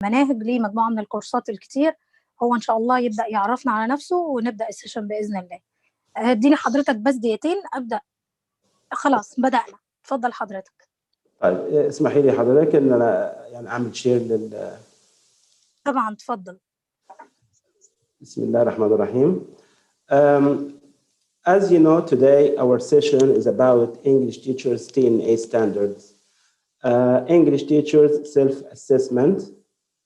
مناهج، ليه مجموعة من الكورسات الكتير. هو إن شاء الله يبدأ يعرفنا على نفسه ونبدأ السيشن بإذن الله. اديني حضرتك بس دقيقتين أبدأ. خلاص بدأنا، اتفضل حضرتك. طيب اسمحي لي حضرتك ان انا يعني اعمل شير لل. طبعا اتفضل. بسم الله الرحمن الرحيم. As you know, today our session is about English teachers TNA standards, English teachers self-assessment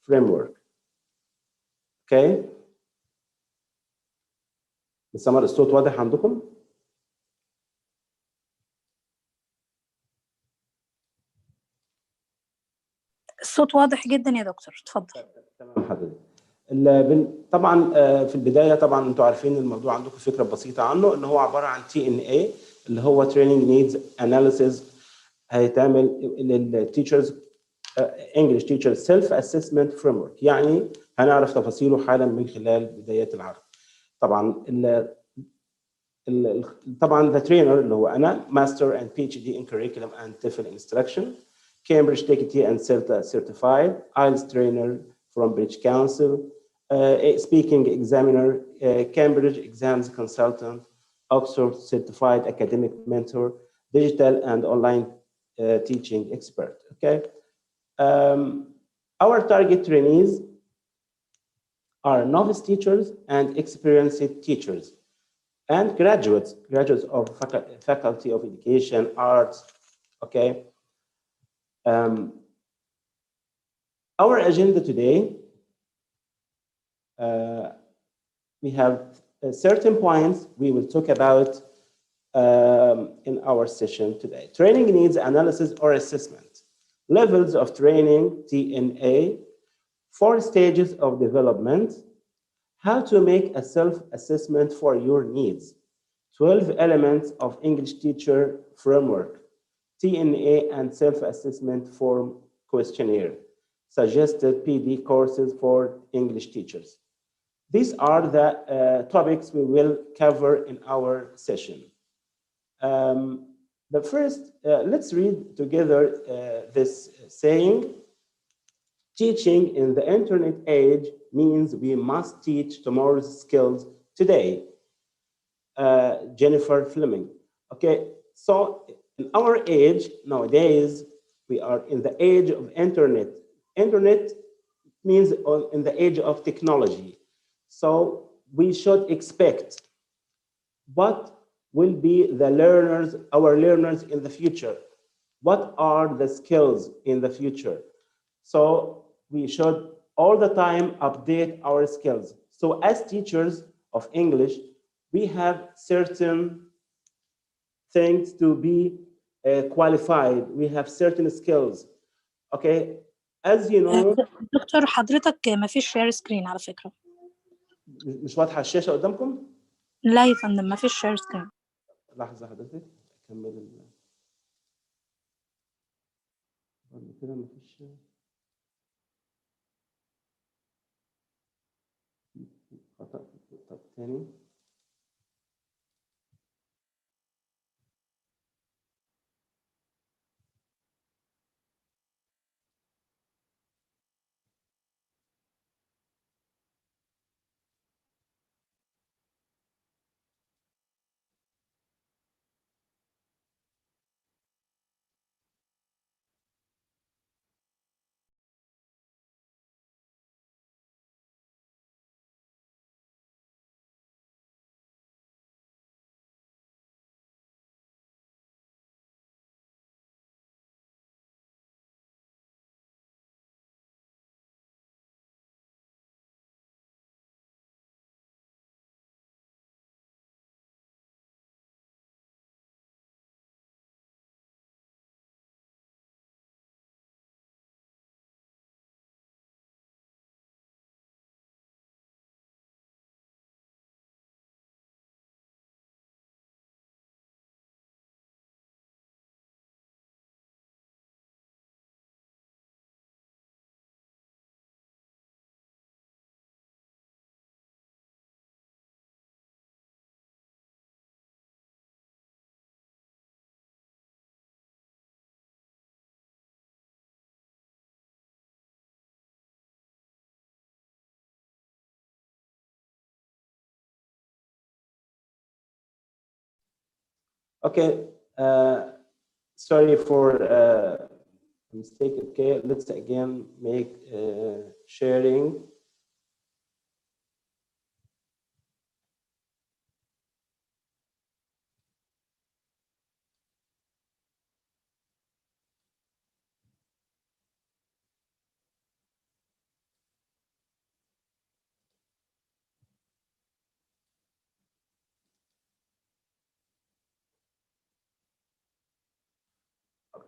framework. Okay. سمر الصوت واضح عندكم؟ الصوت واضح جدا يا دكتور، اتفضل. تمام حضرتك. طبعا في البدايه طبعا انتوا عارفين الموضوع، عندكم فكره بسيطه عنه، ان هو عباره عن TNA اللي هو Training Needs Analysis، هيتعمل للتيتشرز English Teacher Self Assessment Framework. يعني هنعرف تفاصيله حالا من خلال بدايات العرض. طبعا طبعا the trainer اللي هو انا Master and PhD in Curriculum and TEFL Instruction, Cambridge TKT and CELTA certified, IELTS trainer from British Council, speaking examiner, Cambridge exams consultant, Oxford certified academic mentor, digital and online teaching expert. Okay. Our target trainees are novice teachers and experienced teachers, and graduates of faculty of education, arts. Okay. Our agenda today, we have certain points we will talk about in our session today. Training needs analysis or assessment, levels of training, TNA, 4 stages of development, how to make a self-assessment for your needs, 12 elements of English teacher framework, TNA and self-assessment form questionnaire, suggested PD courses for English teachers. These are the topics we will cover in our session. The first, let's read together this saying. Teaching in the internet age means we must teach tomorrow's skills today. Jennifer Fleming. Okay, so in our age nowadays, we are in the age of internet. Internet means in the age of technology. So we should expect what will be the learners, our learners in the future. What are the skills in the future? So we should all the time update our skills. So as teachers of English, we have certain things to be qualified. We have certain skills. Okay, as you know. دكتور حضرتك ما فيش شير سكرين على فكرة. مش واضحة الشاشة قدامكم؟ لا يا فندم ما فيش شير سكرين. لحظة حضرتك أكمل كده ما فيش. خطأ. طب تاني. Okay, sorry for mistake. Okay, let's again make sharing.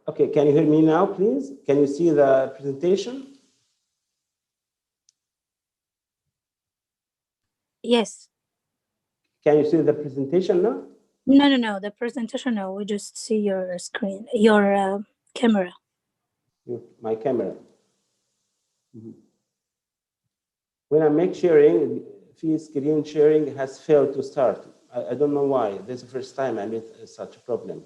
Okay, can you hear me now, please? Can you see the presentation? Yes. Can you see the presentation now? No. The presentation, no. We just see your screen, your camera. My camera. When I make sharing, screen sharing has failed to start. I don't know why. This is the first time I met such a problem.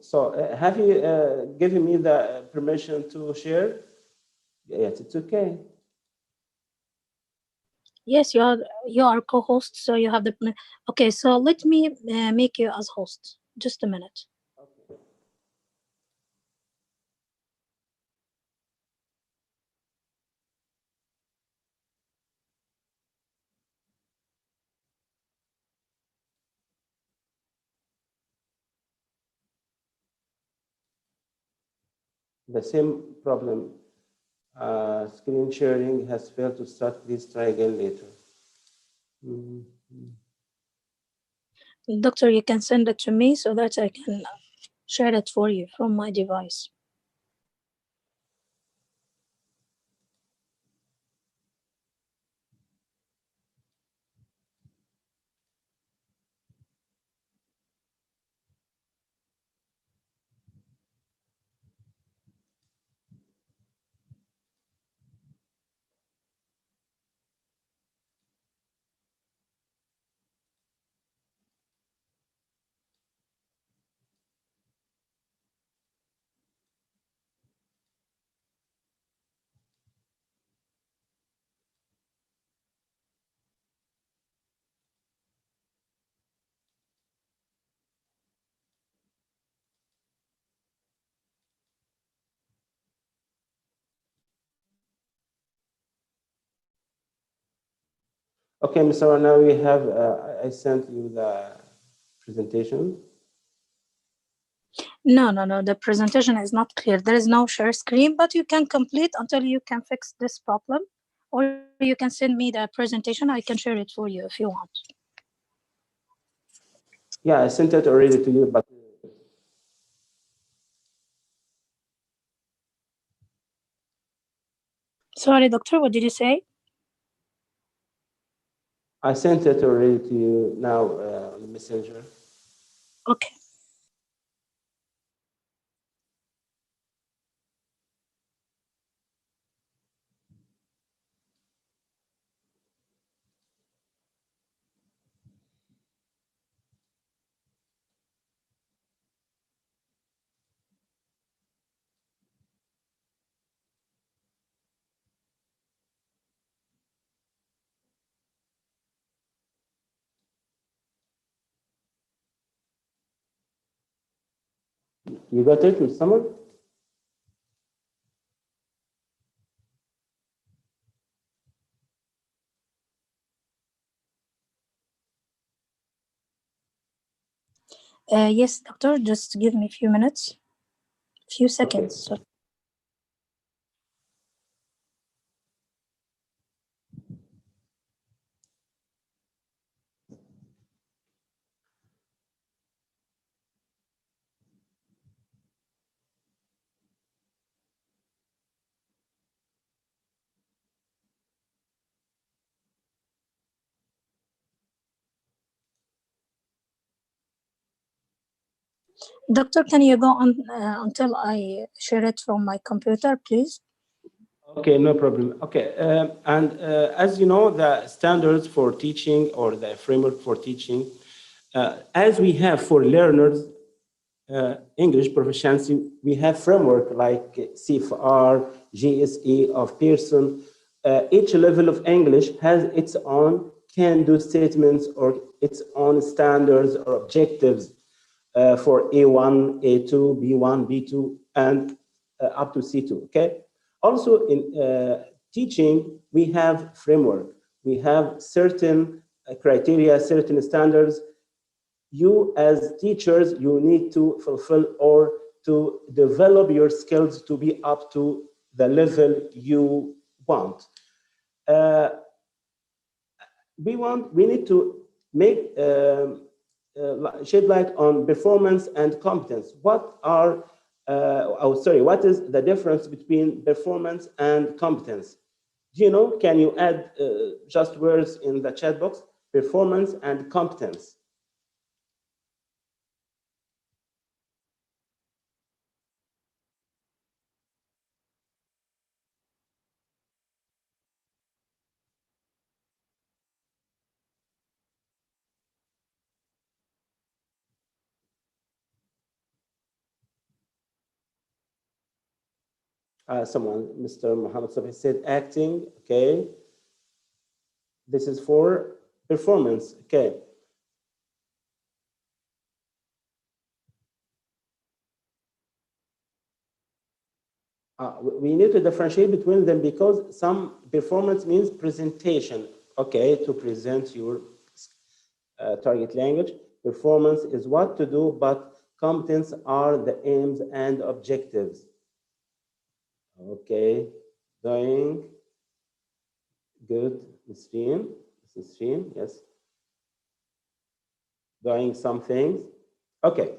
So have you given me the permission to share? Yes, it's okay. Yes, you are co-host, so you have the. Okay, so let me make you as host. Just a minute. Okay. The same problem. Screen sharing has failed to start. Please try again later. Doctor, you can send it to me so that I can share it for you from my device. Okay, Mr. Now we have, I sent you the presentation. No. The presentation is not clear. There is no share screen, but you can complete until you can fix this problem. Or you can send me the presentation. I can share it for you if you want. Yeah, I sent it already to you, but Sorry, doctor, what did you say? I sent it already to you now on the messenger. Okay. You got it, Mr. Samad? Yes, doctor, just give me a few minutes, few seconds. Okay. Doctor, can you go on until I share it from my computer, please? Okay, no problem. Okay, and as you know, the standards for teaching or the framework for teaching, as we have for learners, English proficiency, we have framework like CFR, GSE of Pearson. Each level of English has its own can-do statements or its own standards or objectives for A1, A2, B1, B2, and up to C2, okay? Also in teaching, we have framework. We have certain criteria, certain standards. You as teachers, you need to fulfill or to develop your skills to be up to the level you want. We need to make shed light on performance and competence. What is the difference between performance and competence? Do you know? Can you add just words in the chat box? Performance and competence. Someone, Mr. Muhammad Safi said acting, okay. This is for performance, okay. We need to differentiate between them because some performance means presentation, okay, to present your target language. Performance is what to do, but competence are the aims and objectives. Okay, doing good, Stream, yes. Doing some things, okay.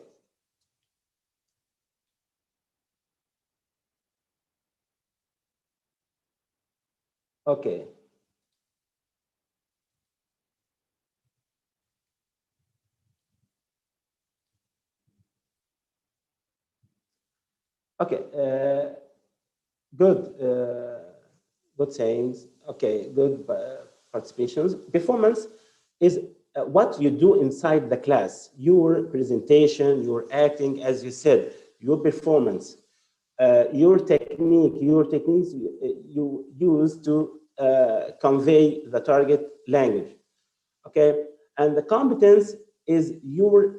Okay. Okay, good sayings. Okay, good participations. Performance is what you do inside the class, your presentation, your acting, as you said, your performance, your techniques you use to convey the target language. Okay, and the competence is your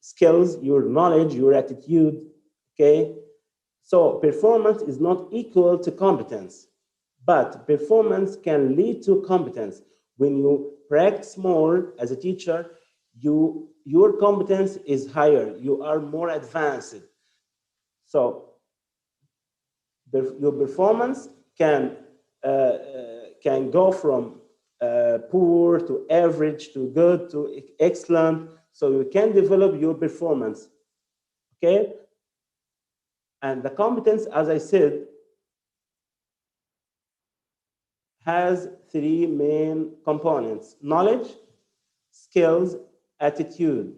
skills, your knowledge, your attitude. Okay, so performance is not equal to competence, but performance can lead to competence. When you practice more as a teacher, your competence is higher, you are more advanced. So your performance can go from poor to average to good to excellent, so you can develop your performance, okay? And the competence, as I said, has three main components: knowledge, skills, attitude.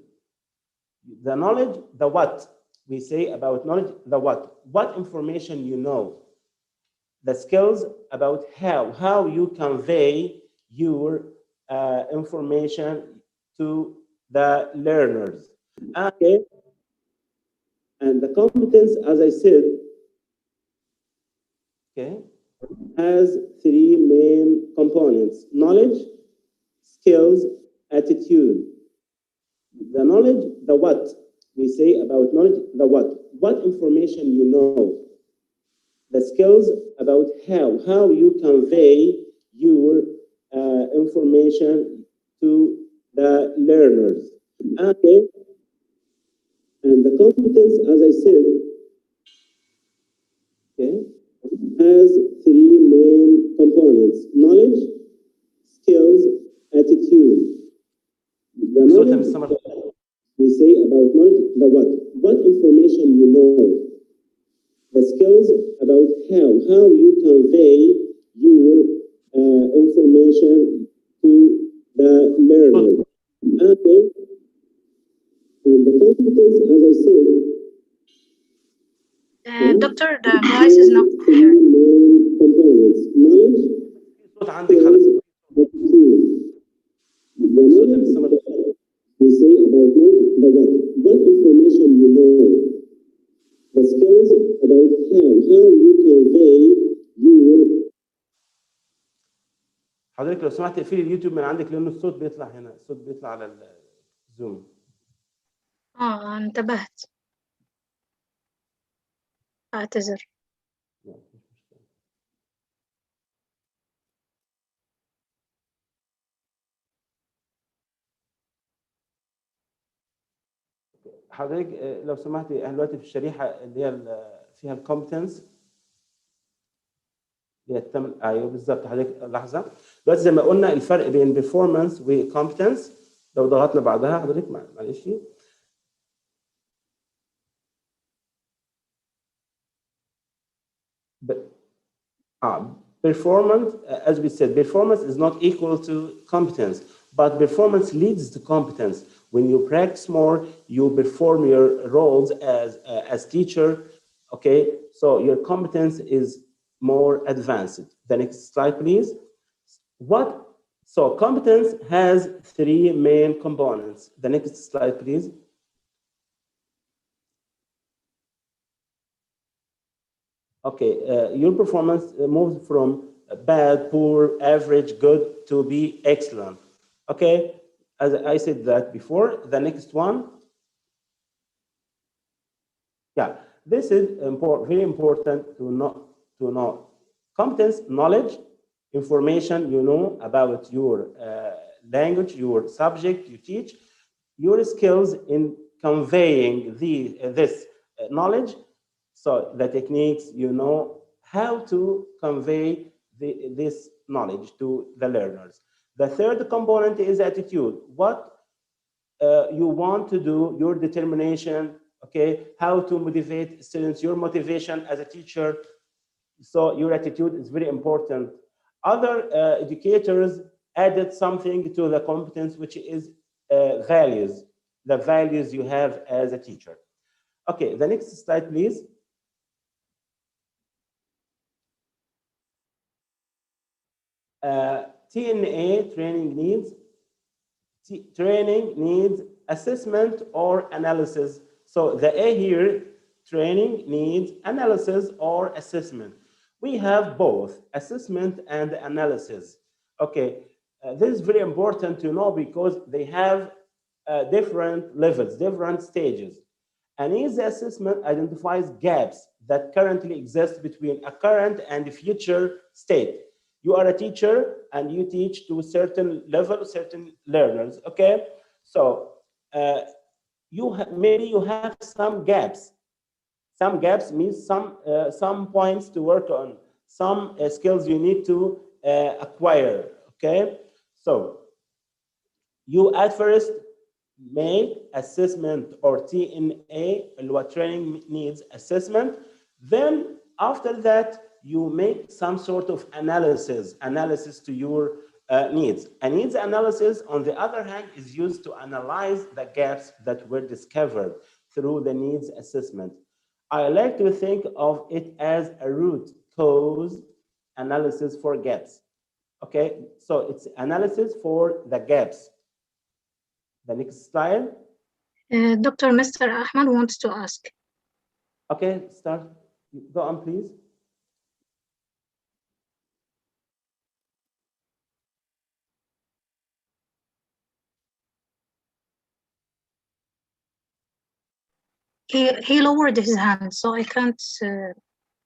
The knowledge, the what. We say about knowledge, the what information you know. The skills, about how you convey your information to the learners. Okay. And the competence, as I said, okay, has three main components: knowledge, skills, attitude. The knowledge, the what. We say about knowledge, the what information you know. The skills, about how you convey your information to the learners. Okay. And the competence, as I said, okay, has three main components: knowledge, skills, attitude. The knowledge, we say about knowledge, the what information you know. The skills, about how you convey your information to the learner. Okay. And the competence, as I said, Doctor, the voice is not clear. main components: knowledge, skills, attitude. The knowledge, we say about knowledge, the what information حضرتك لو سمحت اقفلي اليوتيوب من عندك لأن الصوت بيطلع هنا، الصوت بيطلع على الزوم. انتبهت. اعتذر. حضرتك لو سمحتي احنا دلوقتي في الشريحه اللي هي فيها الكومبتنس، اللي هي ايوه بالظبط. حضرتك لحظه، دلوقتي زي ما قلنا الفرق بين بيرفورمانس وكومبتنس، لو ضغطنا بعدها حضرتك معلش. Performance, as we said, performance is not equal to competence, but performance leads to competence. When you practice more, you perform your roles as teacher. Okay, so your competence is more advanced. The next slide, please. So competence has three main components. The next slide, please. Okay, your performance moves from bad, poor, average, good to be excellent. Okay, as I said that before. The next one. Yeah, this is very important to know. Competence, knowledge, information you know about your language, your subject you teach, your skills in conveying this knowledge. So the techniques, you know how to convey this knowledge to the learners. The third component is attitude. What you want to do, your determination, okay, how to motivate students, your motivation as a teacher. So your attitude is very important. Other educators added something to the competence, which is values, the values you have as a teacher. Okay, the next slide, please. TNA, training needs assessment or analysis. So the A here, training needs analysis or assessment. We have both assessment and analysis. Okay, this is very important to know because they have different levels, different stages. An easy assessment identifies gaps that currently exist between a current and future state. You are a teacher and you teach to a certain level, certain learners, okay? So maybe you have some gaps. Some gaps means some points to work on, some skills you need to acquire, okay? So you at first make assessment or TNA, training needs assessment. Then after that, you make some sort of analysis to your needs. A needs analysis, on the other hand, is used to analyze the gaps that were discovered through the needs assessment. I like to think of it as a root cause analysis for gaps. Okay, so it's analysis for the gaps. The next slide. Dr. Mr. Ahmad wants to ask. Okay, start. Go on, please. He lowered his hand, so I can't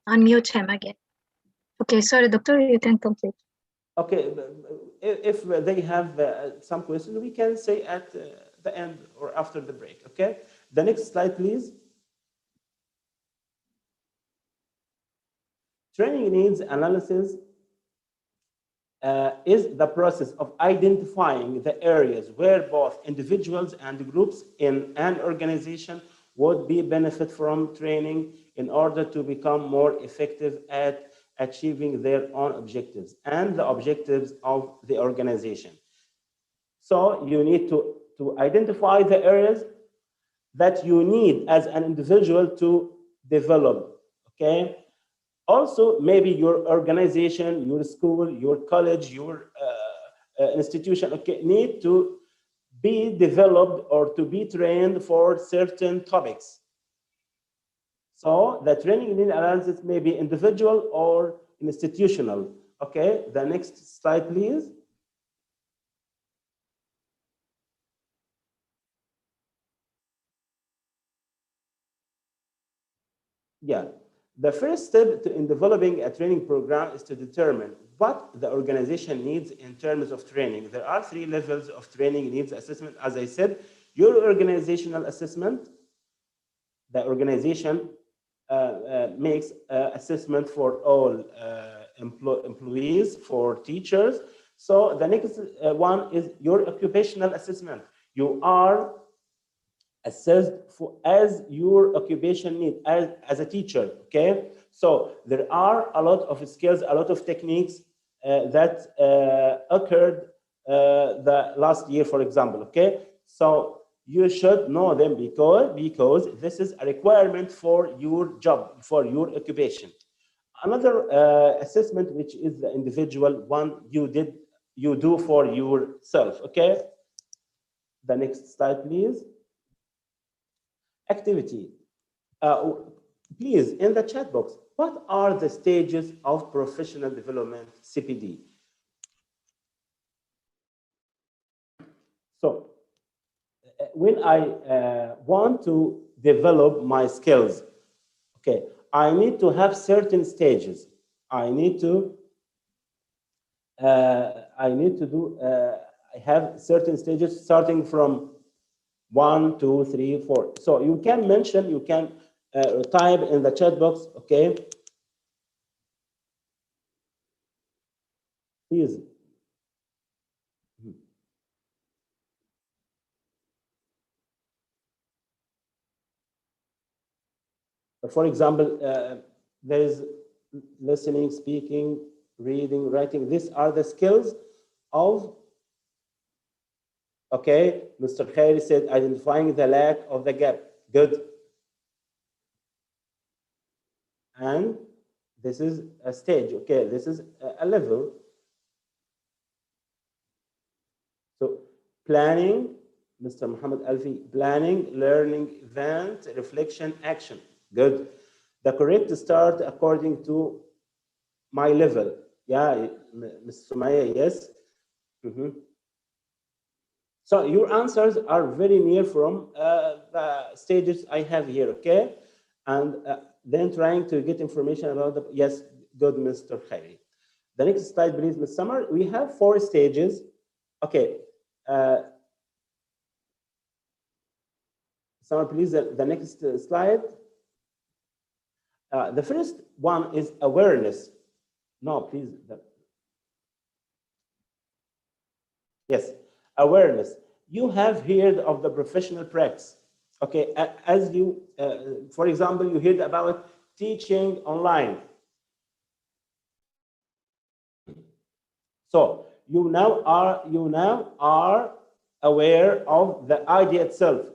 unmute him again. Okay, sorry, doctor, you can complete. Okay, if they have some questions, we can say at the end or after the break, okay? The next slide, please. Training needs analysis is the process of identifying the areas where both individuals and groups in an organization would be benefit from training in order to become more effective at achieving their own objectives and the objectives of the organization. So you need to identify the areas that you need as an individual to develop, okay? Also, maybe your organization, your school, your college, your institution, okay, need to be developed or to be trained for certain topics. So the training need analysis may be individual or institutional. Okay, the next slide, please. Yeah, the first step in developing a training program is to determine what the organization needs in terms of training. There are 3 levels of training needs assessment. As I said, your organizational assessment, the organization makes assessment for all employees, for teachers. So the next one is your occupational assessment. You are assessed for as your occupation need as a teacher. Okay, so there are a lot of skills, a lot of techniques that occurred the last year, for example. Okay, so you should know them because this is a requirement for your job, for your occupation. Another assessment, which is the individual one, you do for yourself. Okay, the next slide, please. Activity. Please, in the chat box, what are the stages of professional development, CPD? So, when I want to develop my skills, okay, I need to have certain stages. I need to I have certain stages starting from 1, 2, 3, 4. So you can mention, you can type in the chat box, okay? Please. For example, there is listening, speaking, reading, writing. These are the skills of, okay, Mr. Khairi said, identifying the lack of the gap. Good. And this is a stage, okay, this is a level. So planning, Mr. Muhammad Alfi, planning, learning, event, reflection, action. Good. The correct start according to my level. Yeah, Ms. Sumaya, yes. So your answers are very near from the stages I have here, okay? And then trying to get information about the, yes, good, Mr. Khairi. The next slide, please, Ms. Summer. We have 4 stages. Okay. Summer, please, the next slide. The first one is awareness. No, please. Yes, awareness. You have heard of the professional practice. Okay, as you, for example, you heard about teaching online. So you now are aware of the idea itself.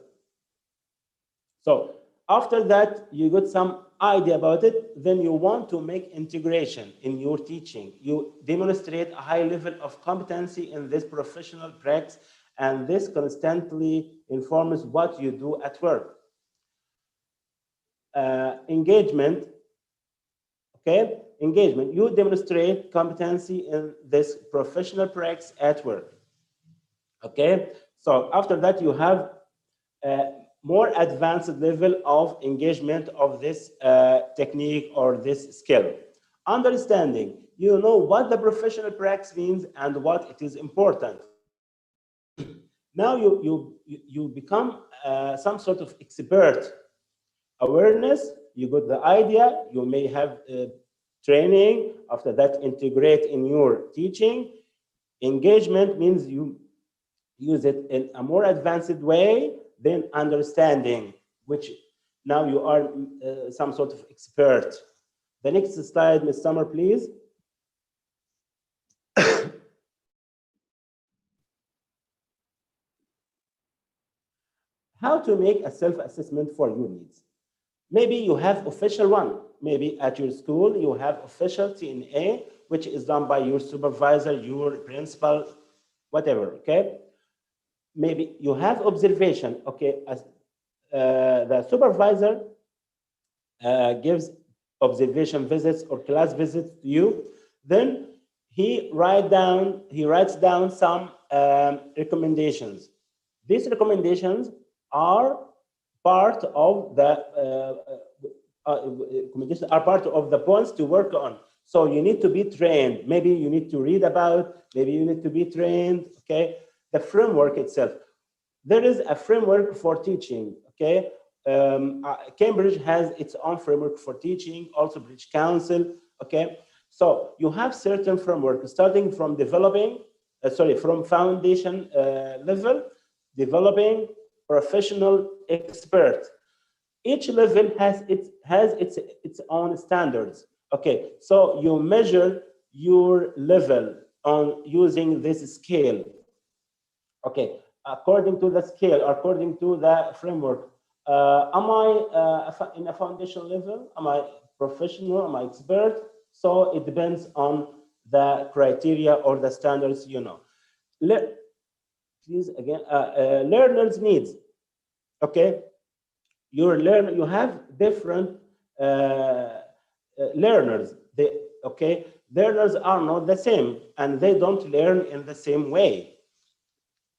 So after that, you got some idea about it, then you want to make integration in your teaching. You demonstrate a high level of competency in this professional practice, and this constantly informs what you do at work. Engagement, okay? Engagement, you demonstrate competency in this professional practice at work, okay? So after that, you have more advanced level of engagement of this technique or this skill. Understanding, you know what the professional practice means and what it is important. Now you become some sort of expert. Awareness, you got the idea, you may have training, after that integrate in your teaching. Engagement means you use it in a more advanced way than understanding, which now you are some sort of expert. The next slide, Ms. Summer, please. How to make a self-assessment for your needs. Maybe you have official one. Maybe at your school, you have official TNA, which is done by your supervisor, your principal, whatever, okay? Maybe you have observation, okay? As the supervisor gives observation visits or class visits to you, then he writes down some recommendations. These recommendations are part of the recommendations are part of the points to work on. So you need to be trained. Maybe you need to read about. Maybe you need to be trained. Okay, the framework itself. There is a framework for teaching. Okay, Cambridge has its own framework for teaching. Also, British Council. Okay, so you have certain framework starting from from foundation level, developing, professional, expert. Each level has its own standards. Okay, so you measure your level on using this scale. Okay, according to the scale, according to the framework, am I in a foundation level? Am I professional? Am I expert? So it depends on the criteria or the standards, you know. Please again, learners' needs. Okay, you have different learners. Learners are not the same, and they don't learn in the same way.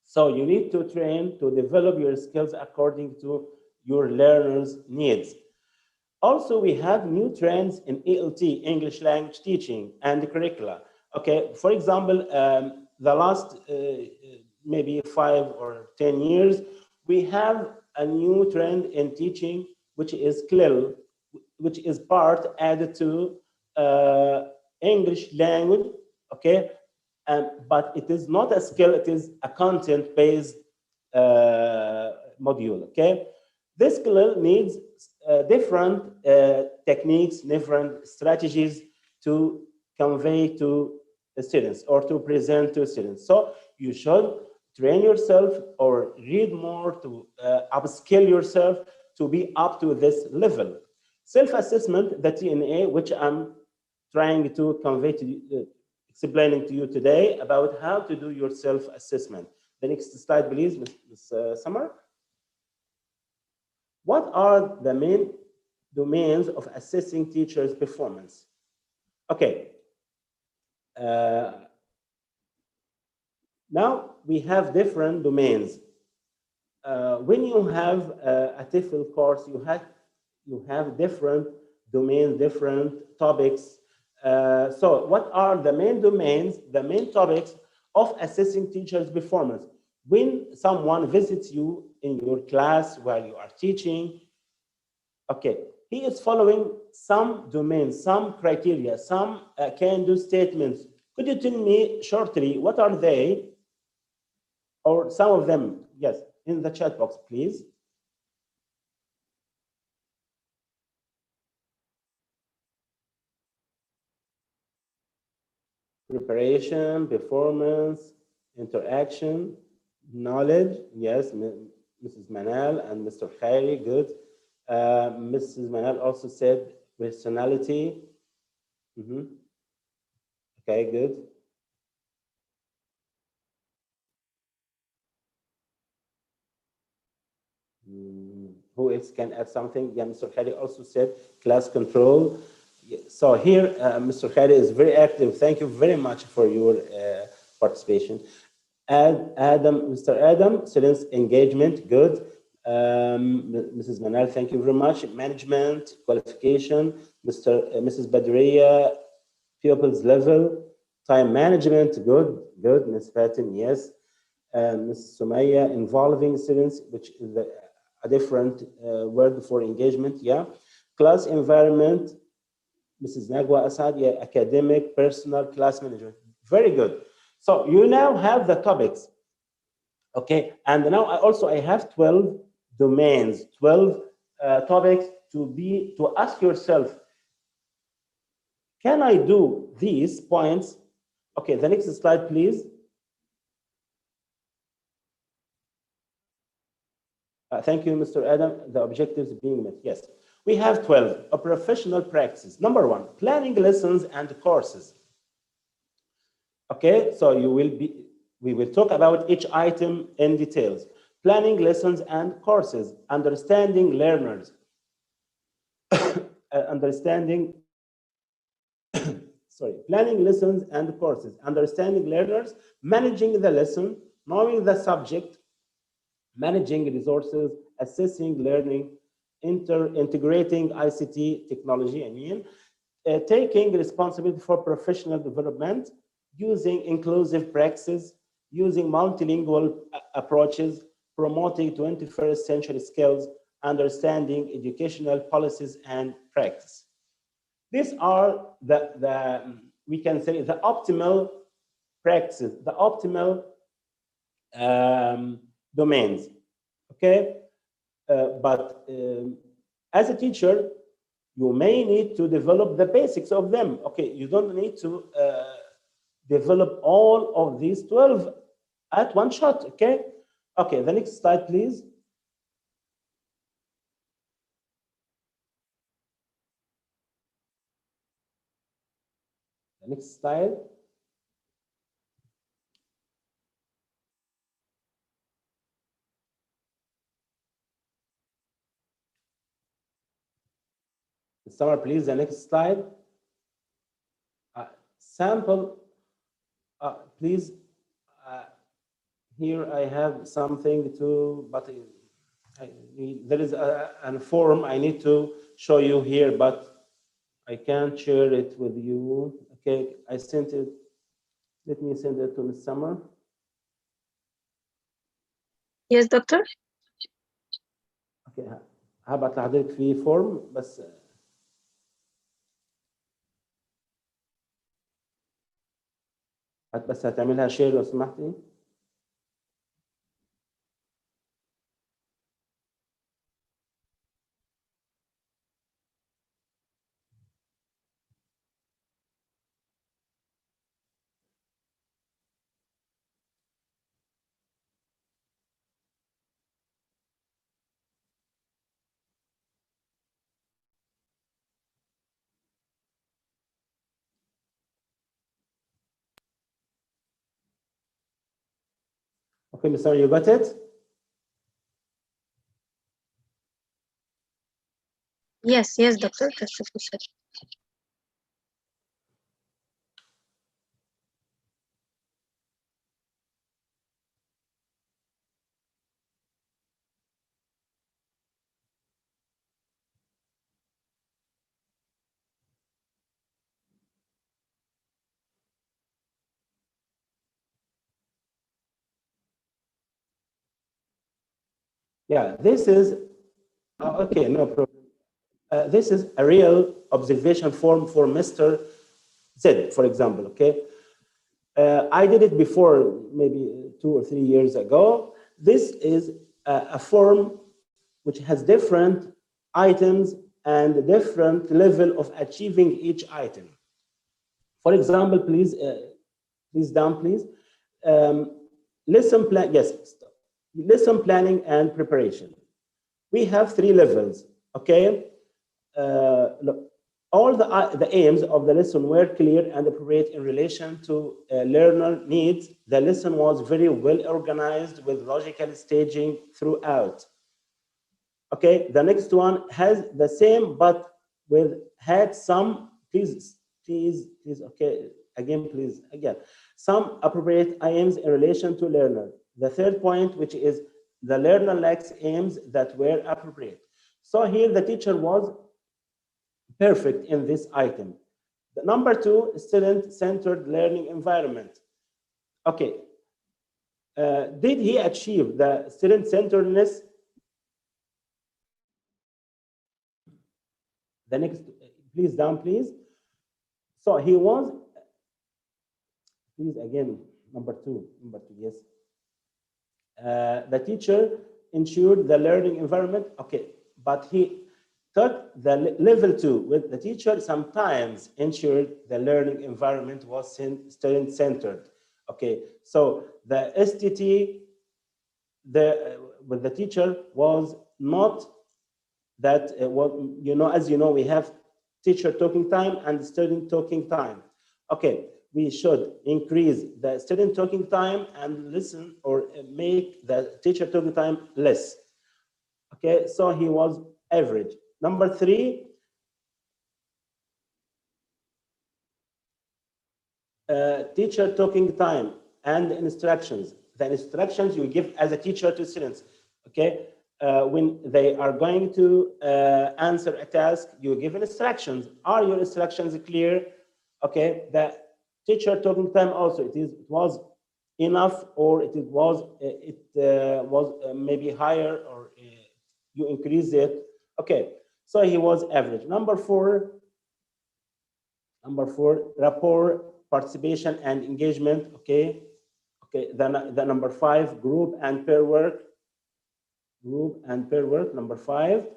So you need to train to develop your skills according to your learners' needs. Also, we have new trends in ELT, English language teaching, and curricula. Okay, for example, the last maybe 5 or 10 years, we have a new trend in teaching, which is CLIL, which is part added to English language, okay? But it is not a skill, it is a content-based module, okay? This skill needs different techniques, different strategies to convey to the students or to present to students. So you should train yourself or read more to upskill yourself to be up to this level. Self-assessment, the TNA, which I'm trying to convey to you, explaining to you today about how to do your self-assessment. The next slide, please, Ms. Summer. What are the main domains of assessing teachers' performance? Okay. Now we have different domains. When you have a TEFL course, you have different domains, different topics. So what are the main domains, the main topics of assessing teachers' performance? When someone visits you in your class while you are teaching, okay, he is following some domains, some criteria, some can-do statements. Could you tell me shortly, what are they? Or some of them, yes, in the chat box, please. Preparation, performance, interaction, knowledge, yes, Mrs. Manal and Mr. Khairi, good. Mrs. Manal also said personality. Okay, good. Who else can add something? Yeah, Mr. Khairi also said class control. So here, Mr. Khairi is very active. Thank you very much for your participation. Mr. Adam, students engagement, good. Mrs. Manal, thank you very much. Management, qualification, Mrs. Badriya, pupils level, time management, good. Ms. Fatin, yes. Ms. Sumaya, involving students, which is a different word for engagement, yeah. Class environment, Mrs. Nagwa Asad, yeah, academic, personal, class management. Very good. So you now have the topics, okay? And now I have 12 domains, 12 topics to ask yourself, can I do these points? Okay, the next slide, please. Thank you, Mr. Adam. The objectives being met. Yes, we have 12. A professional practices. Number 1, planning lessons and courses. Okay, so we will talk about each item in details. Planning lessons and courses, understanding learners. understanding, planning lessons and courses, understanding learners, managing the lesson, knowing the subject, managing resources, assessing learning, integrating ICT technology, taking responsibility for professional development, using inclusive practices, using multilingual approaches, promoting 21st century skills, understanding educational policies and practice. These are we can say the optimal practices, the optimal domains, okay? But as a teacher, you may need to develop the basics of them. Okay, you don't need to develop all of these 12 at one shot, okay? Okay, the next slide, please. The next slide. Summer, please, the next slide. Sample, please. Here I have something to, but there is a form I need to show you here, but I can't share it with you. Okay, I sent it. Let me send it to Ms. Summer. Yes, doctor. Okay, هبعت لحضرتك في فورم بس هتعملها شير لو سمحتي. Okay, Ms. Summer, you got it? Yes, doctor. Just a second. Yeah, this is, okay, no problem. This is a real observation form for Mr. Z, for example, okay? I did it before, maybe 2 or 3 years ago. This is a form which has different items and different level of achieving each item. For example, please, please down, please. Lesson plan, yes, stop. Lesson planning and preparation. We have 3 levels, okay? Look, all the aims of the lesson were clear and appropriate in relation to learner needs. The lesson was very well organized with logical staging throughout. Okay, the next one has the same, but had some, please, okay, again, please, again, some appropriate aims in relation to learner. The third point, which is the learner lacks aims that were appropriate. So here the teacher was perfect in this item. The number 2, student-centered learning environment. Okay, did he achieve the student-centeredness? The next, please down, please. So he was, please again, number two, yes. The teacher ensured the learning environment, okay, but he took the level 2 with the teacher sometimes ensured the learning environment was student-centered, okay. So the STT with the teacher was not that, you know, as you know, we have teacher talking time and student talking time. Okay, we should increase the student talking time and listen or make the teacher talking time less. Okay, so he was average. Number 3, teacher talking time and instructions. The instructions you give as a teacher to students, okay? When they are going to answer a task, you give instructions. Are your instructions clear? Okay, the teacher talking time also, it was enough, or it was maybe higher, or you increase it. Okay, so he was average. Number four, rapport, participation, and engagement. Okay, the number five, group and pair work. Number five,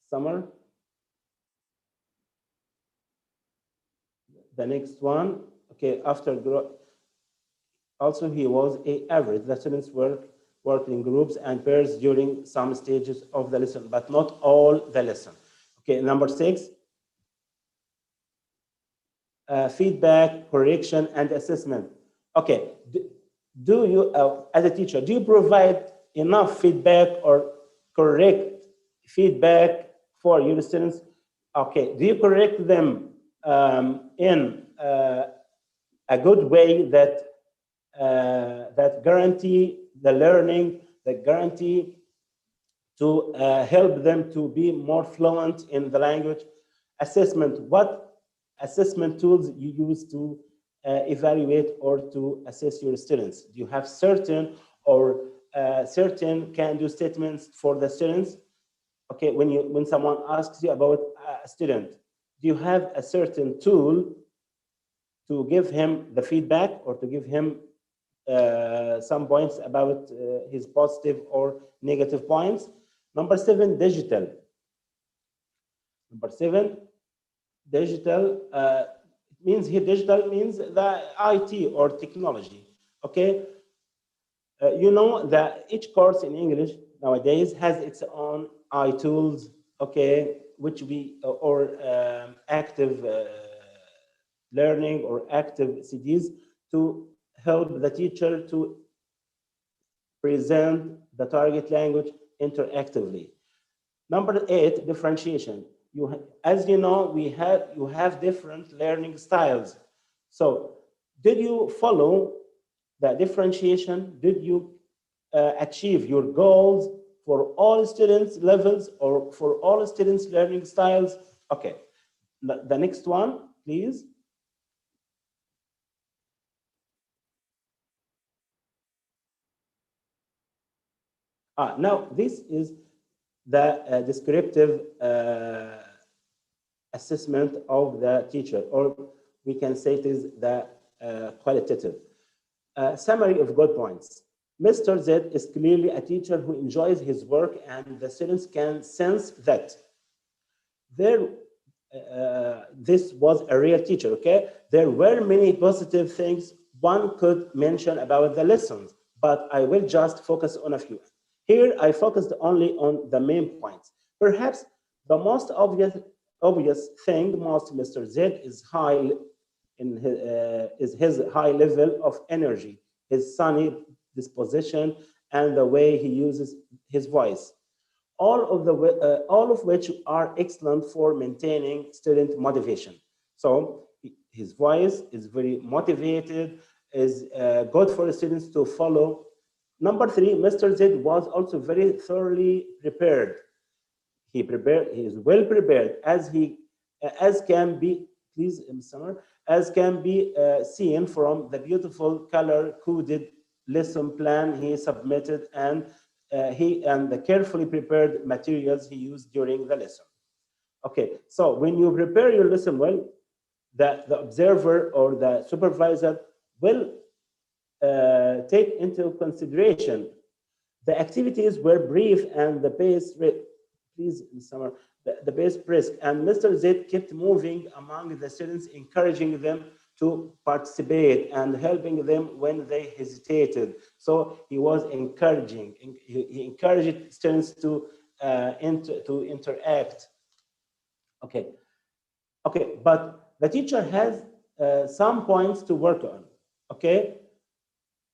Summer. The next one, okay, after growth. Also, he was a average. The students worked in groups and pairs during some stages of the lesson, but not all the lesson. Okay, number six, feedback, correction, and assessment. Okay, do you, as a teacher, do you provide enough feedback or correct feedback for your students? Okay, do you correct them in a good way that that guarantee the learning, that guarantee to help them to be more fluent in the language? Assessment, what assessment tools you use to evaluate or to assess your students? Do you have certain or certain can-do statements for the students? Okay, when someone asks you about a student, do you have a certain tool to give him the feedback or to give him some points about his positive or negative points? Number seven, digital. Digital means here, digital means the IT or technology. Okay, you know that each course in English nowadays has its own iTools. Okay, which we or active learning or active CDs to help the teacher to present the target language interactively. Number eight, differentiation. As you know, you have different learning styles. So did you follow the differentiation? Did you achieve your goals for all students levels or for all students learning styles? Okay, the next one, please. Now, this is the descriptive assessment of the teacher, or we can say it is the qualitative. Summary of good points. Mr. Z is clearly a teacher who enjoys his work, and the students can sense that. This was a real teacher, okay? There were many positive things one could mention about the lessons, but I will just focus on a few. Here, I focused only on the main points. Perhaps the most obvious thing, Mr. Z is his high level of energy, his sunny disposition, and the way he uses his voice. All of which are excellent for maintaining student motivation. So his voice is very motivated, is good for students to follow. Number three, Mr. Z was also very thoroughly prepared. He is well prepared, as can be, please, Summer, as can be seen from the beautiful color-coded lesson plan he submitted and the carefully prepared materials he used during the lesson. Okay, so when you prepare your lesson well, the observer or the supervisor will take into consideration the activities were brief and the pace, please, Summer, the pace brisk, and Mr. Z kept moving among the students, encouraging them to participate and helping them when they hesitated. So he was encouraging. He encouraged students to interact. Okay, but the teacher has some points to work on. Okay,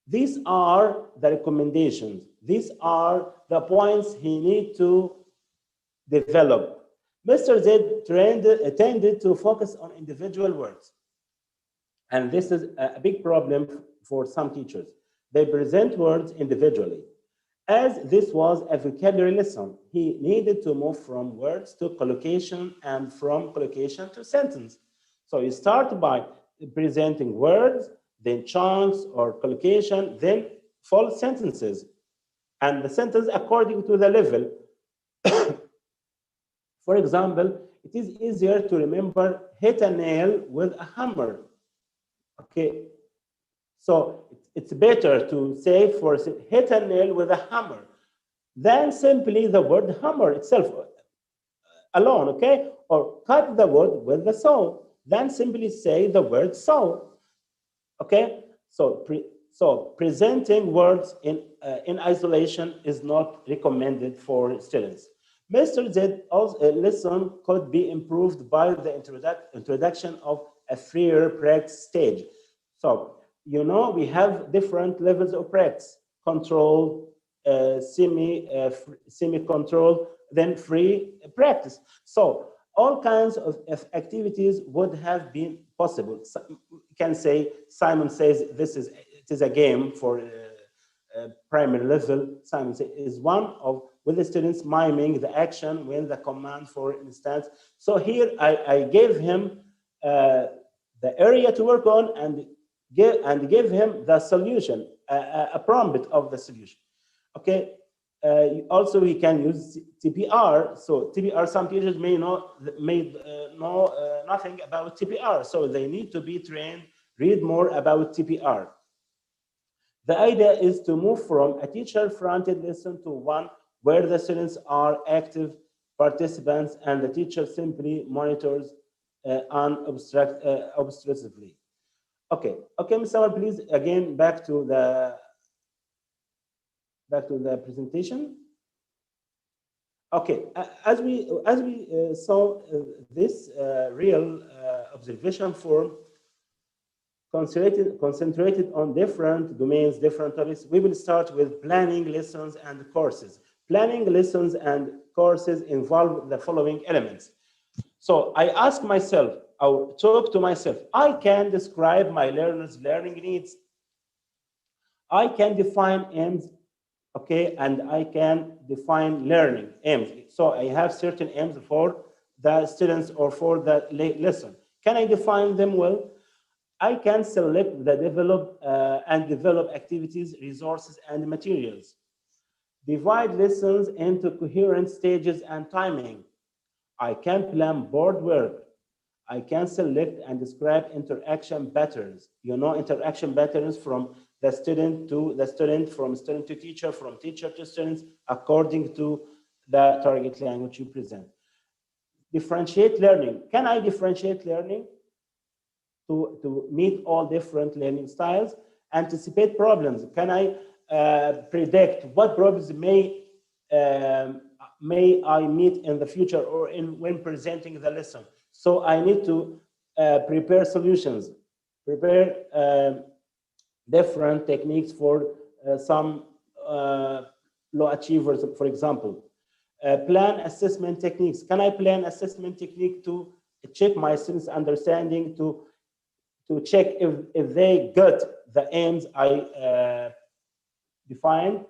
these are the recommendations. These are the points he needs to develop. Mr. Z tended to focus on individual words. And this is a big problem for some teachers. They present words individually. As this was a vocabulary lesson, he needed to move from words to collocation and from collocation to sentence. So you start by presenting words, then chunks or collocation, then full sentences. And the sentence according to the level. For example, it is easier to remember hit a nail with a hammer. Okay, so it's better to say for hit a nail with a hammer than simply the word hammer itself alone, okay? Or cut the wood with the saw, than simply say the word saw, okay? So presenting words in isolation is not recommended for students. Mr. Z lesson could be improved by the introduction of a freer practice stage. So, you know, we have different levels of practice: controlled, semi-controlled, then free practice. So all kinds of activities would have been possible. So, you can say, Simon says it is a game for primary level. Simon says is one of with the students miming the action when the command, for instance. So here I gave him the area to work on and give him the solution, a prompt of the solution. Okay. Also, we can use TPR. So TPR, some teachers may know nothing about TPR, so they need to be trained, read more about TPR. The idea is to move from a teacher-fronted lesson to one where the students are active participants and the teacher simply monitors unobstructively. Okay, Ms. Samar, please again back to the presentation. Okay, as we saw this real observation form concentrated on different domains, different topics. We will start with planning lessons and courses. Planning lessons and courses involve the following elements. So I ask myself, or talk to myself, I can describe my learners' learning needs. I can define aims, okay, and I can define learning aims. So I have certain aims for the students or for the lesson. Can I define them well? I can select the develop activities, resources, and materials. Divide lessons into coherent stages and timing. I can plan board work. I can select and describe interaction patterns. You know, interaction patterns from the student to the student, from student to teacher, from teacher to students, according to the target language you present. Differentiate learning. Can I differentiate learning to meet all different learning styles? Anticipate problems. Can I predict what problems may I meet in the future or when presenting the lesson? So I need to prepare solutions, prepare different techniques for some low achievers, for example. Plan assessment techniques. Can I plan assessment technique to check my students' understanding, to check if they got the aims I defined?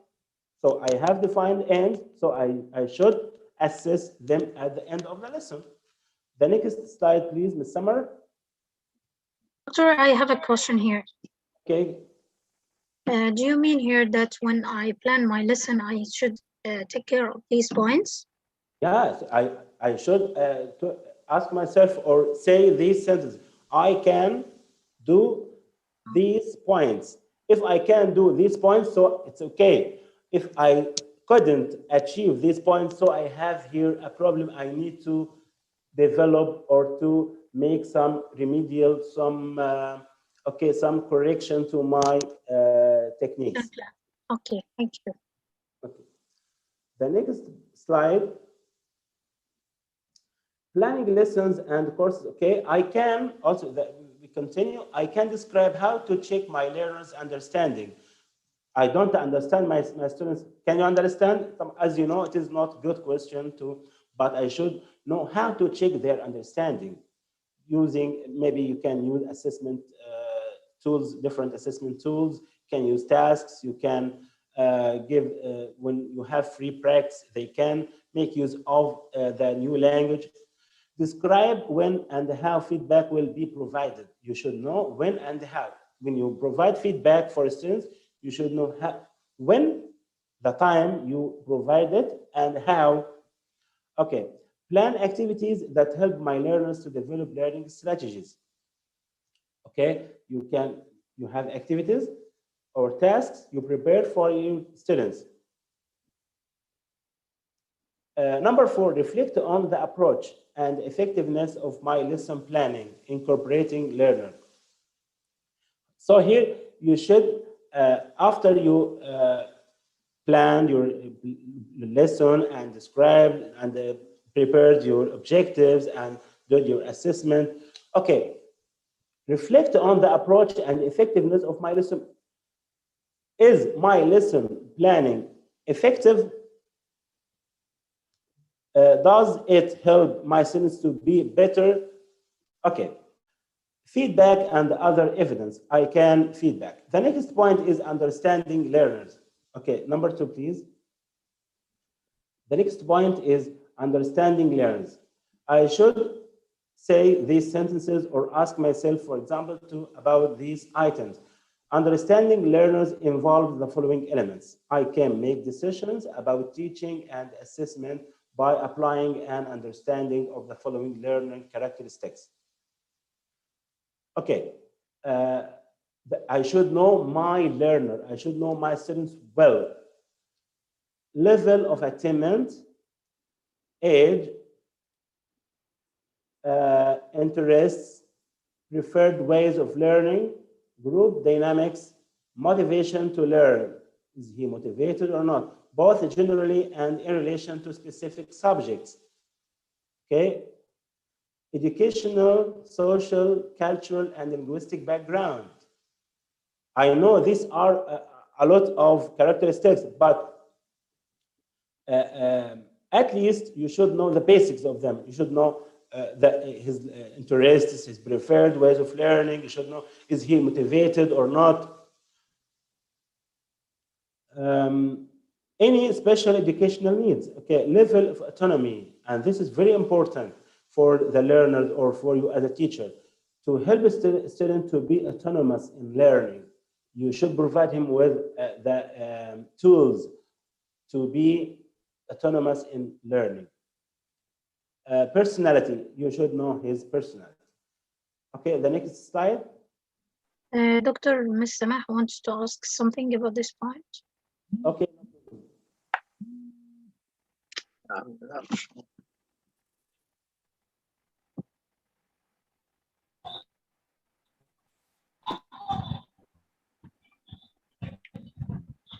So I have defined aims, so I should assess them at the end of the lesson. The next slide, please, Ms. Summer. Doctor, I have a question here. Okay. Do you mean here that when I plan my lesson, I should take care of these points? Yes, I should to ask myself or say these sentences. I can do these points. If I can do these points, so it's okay. If I couldn't achieve these points, so I have here a problem I need to develop or to make some remedial, some correction to my techniques. Okay, thank you. Okay. The next slide. Planning lessons and courses. Okay, I can also, we continue. I can describe how to check my learners' understanding. I don't understand my students. Can you understand? As you know, it is not a good question but I should know how to check their understanding. Maybe you can use assessment tools, different assessment tools. You can use tasks. You can give, when you have free practice, they can make use of the new language. Describe when and how feedback will be provided. You should know when and how. When you provide feedback for students, you should know how, when, the time you provide it, and how. Okay, plan activities that help my learners to develop learning strategies. Okay, you have activities or tasks you prepare for your students. Number 4, reflect on the approach and effectiveness of my lesson planning, incorporating learner. So here you should, after you planned your lesson and described and prepared your objectives and did your assessment, okay, reflect on the approach and effectiveness of my lesson. Is my lesson planning effective? Does it help my students to be better? Okay. Feedback and other evidence. I can feedback. The next point is understanding learners. Okay, number 2, please. The next point is understanding learners. I should say these sentences or ask myself, for example, about these items. Understanding learners involves the following elements. I can make decisions about teaching and assessment by applying an understanding of the following learning characteristics. Okay, I should know my learner. I should know my students well. Level of attainment, age, interests, preferred ways of learning, group dynamics, motivation to learn. Is he motivated or not? Both generally and in relation to specific subjects. Okay. Educational, social, cultural, and linguistic background. I know these are a lot of characteristics, but at least you should know the basics of them. You should know his interests, his preferred ways of learning. You should know, is he motivated or not? Any special educational needs, okay, level of autonomy, and this is very important for the learners or for you as a teacher. To help a student to be autonomous in learning, you should provide him with the tools to be autonomous in learning. Personality, you should know his personality. Okay, the next slide. Dr. Ms. Samah wants to ask something about this point. Okay.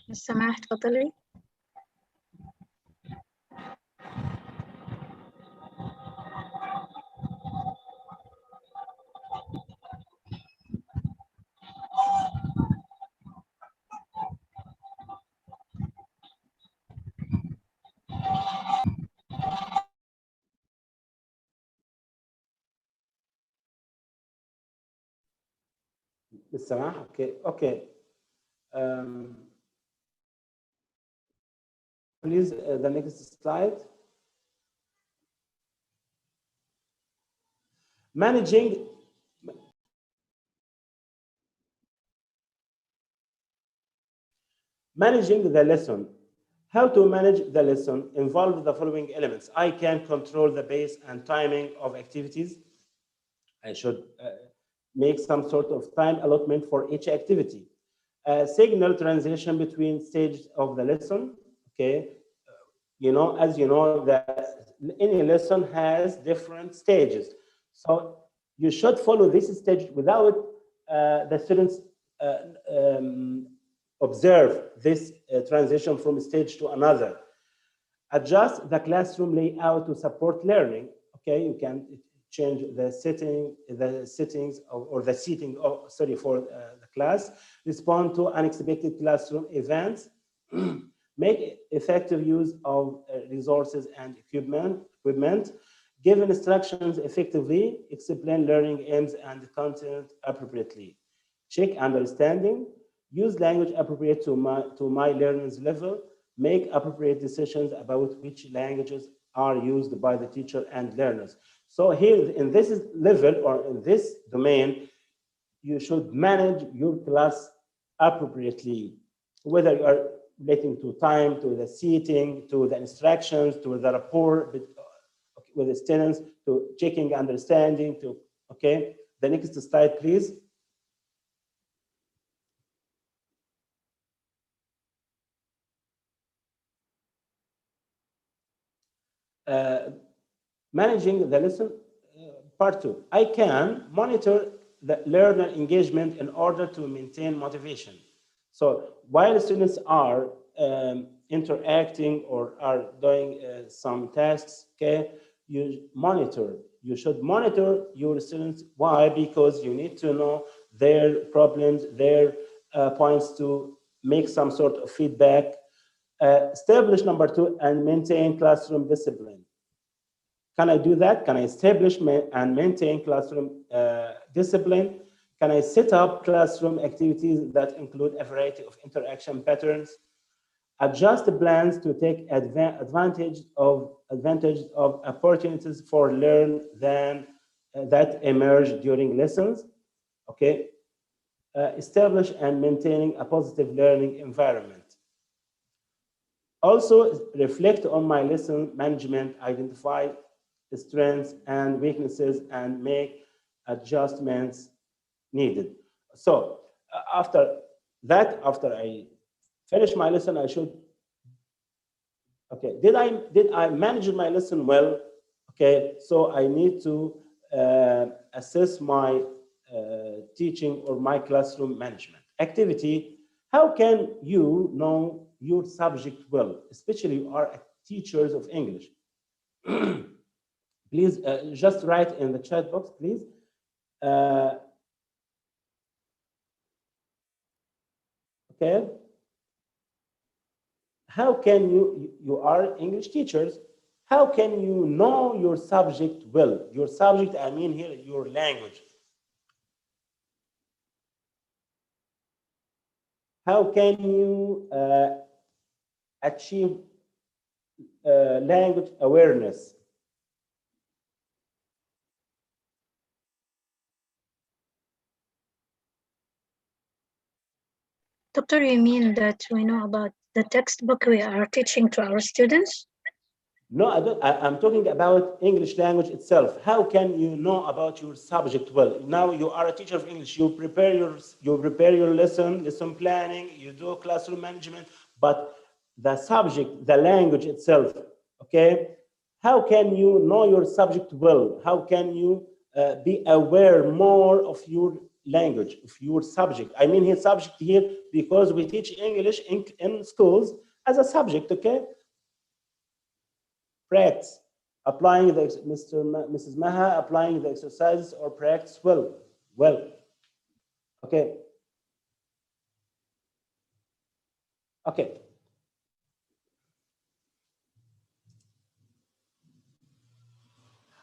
Ms. Samah, تفضلي. بالسماح. Okay. Please, the next slide. Managing the lesson. How to manage the lesson involves the following elements. I can control the pace and timing of activities. I should make some sort of time allotment for each activity. Signal transition between stages of the lesson. Okay, as you know, that any lesson has different stages. So you should follow this stage without the students observe this transition from stage to another. Adjust the classroom layout to support learning. Okay, you can change the settings or the seating for the class. Respond to unexpected classroom events. Make effective use of resources and equipment. Give instructions effectively. Explain learning aims and content appropriately. check understanding, use language appropriate to my learner's level, make appropriate decisions about which languages are used by the teacher and learners. So here in this level or in this domain, you should manage your class appropriately, whether you are relating to time, to the seating, to the instructions, to the rapport with the students, to checking understanding, to, okay. The next slide, please. Managing the lesson, part 2. I can monitor the learner engagement in order to maintain motivation. So while students are interacting or are doing some tasks, okay, you should monitor your students. Why? Because you need to know their problems, their points, to make some sort of feedback. Establish, number 2, and maintain classroom discipline. Can I do that? Can I establish and maintain classroom discipline? Can I set up classroom activities that include a variety of interaction patterns? Adjust the plans to take advantage of opportunities for learn that emerge during lessons. Okay. Establish and maintaining a positive learning environment. Also, reflect on my lesson management, identify the strengths and weaknesses, and make adjustments needed. So after I finish my lesson, I should, okay, did I manage my lesson well? Okay, so I need to assess my teaching or my classroom management activity. How can you know your subject well, especially you are teachers of English? Please just write in the chat box, please. Okay. How can you are English teachers, how can you know your subject well? Your subject, I mean here, your language. How can you achieve language awareness? Doctor, you mean that we know about the textbook we are teaching to our students? No, I don't. I'm talking about English language itself. How can you know about your subject well? Now you are a teacher of English. You prepare your lesson planning. You do classroom management, but the subject, the language itself. Okay, how can you know your subject well? How can you be aware more of your language, of your subject? I mean, his subject here because we teach English in schools as a subject. Okay. Practice, applying the Mrs. Maha, applying the exercises or practice well. Okay. Okay.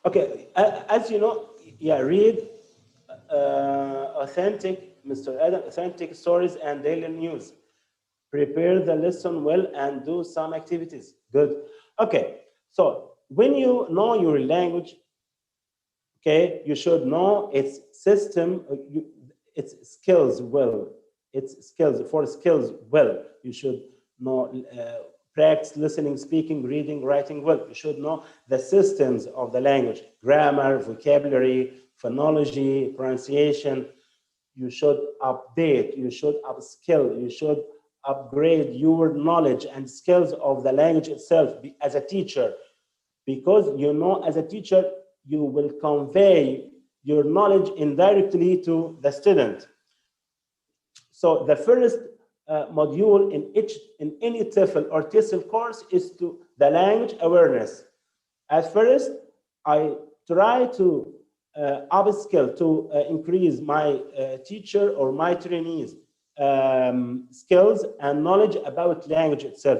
Okay. As you know, yeah, read authentic, Mr. Adam, authentic stories and daily news. Prepare the lesson well and do some activities. Good. Okay. So when you know your language, okay, you should know its system, its skills well. Its skills, for skills well. You should know practice listening, speaking, reading, writing well. You should know the systems of the language, grammar, vocabulary, phonology, pronunciation. You should update, you should upskill, you should upgrade your knowledge and skills of the language itself as a teacher. Because you know, as a teacher, you will convey your knowledge indirectly to the student. So the first module in any TEFL or TESOL course is to the language awareness. At first, I try to upskill, to increase my teacher or my trainees skills and knowledge about language itself.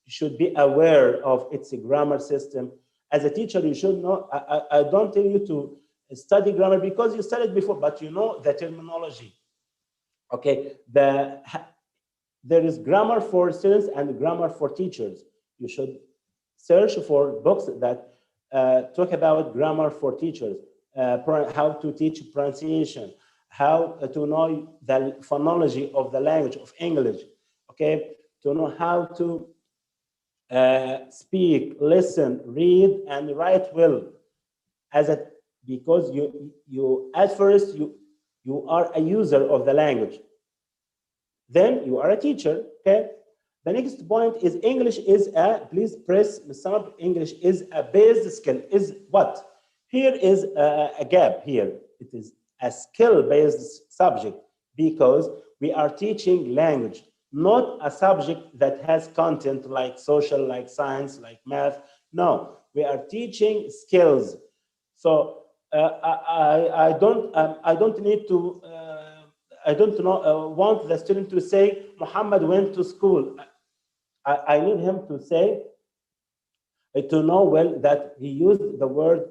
You should be aware of its grammar system. As a teacher, you should know, I don't tell you to study grammar because you studied before, but you know the terminology. Okay, there is grammar for students and grammar for teachers. You should search for books that talk about grammar for teachers, how to teach pronunciation, how to know the phonology of the language of English, okay, to know how to speak, listen, read, and write well. As a because you at first you are a user of the language, then you are a teacher. Okay. The next point is English is a, please press sum up, English is a base skill. Is what? Here is a gap here. It is a skill-based subject because we are teaching language, not a subject that has content like social, like science, like math. No, we are teaching skills. So I don't need to I don't know want the student to say Muhammad went to school. I need him to say to know well that he used the word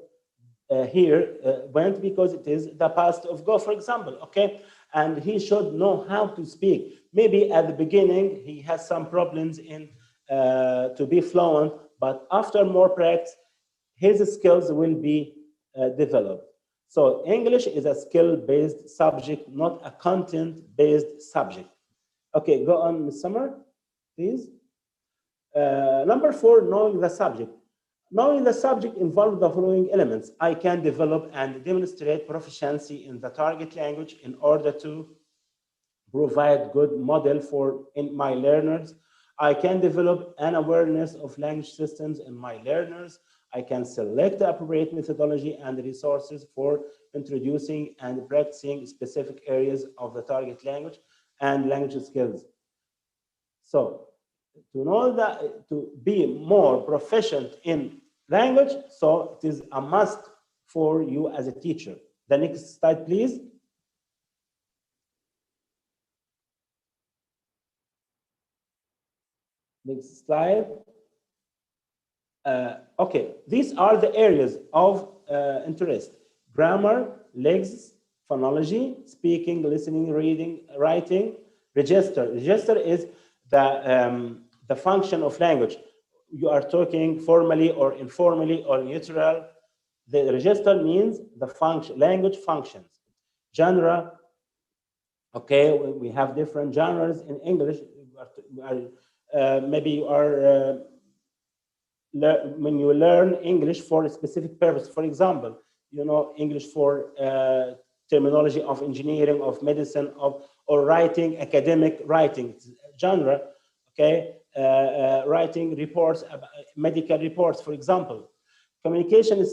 here went because it is the past of go, for example. Okay, and he should know how to speak. Maybe at the beginning he has some problems in to be fluent, but after more practice, his skills will be developed. So English is a skill-based subject, not a content-based subject. Okay, go on, Ms. Summer, please. Number 4, knowing the subject. Knowing the subject involves the following elements. I can develop and demonstrate proficiency in the target language in order to provide good model for in my learners. I can develop an awareness of language systems in my learners. I can select the appropriate methodology and resources for introducing and practicing specific areas of the target language and language skills. So to know that, to be more proficient in language, so it is a must for you as a teacher. The next slide, please. Next slide. Okay, these are the areas of interest: grammar, legs, phonology, speaking, listening, reading, writing, register. Register is the function of language. You are talking formally or informally or neutral. The register means the function, language functions. Genre, okay, we have different genres in English. Maybe you are when you learn English for a specific purpose. For example, you know English for terminology of engineering, of medicine, or writing, academic writing genre. Okay, writing reports, medical reports, for example. Communication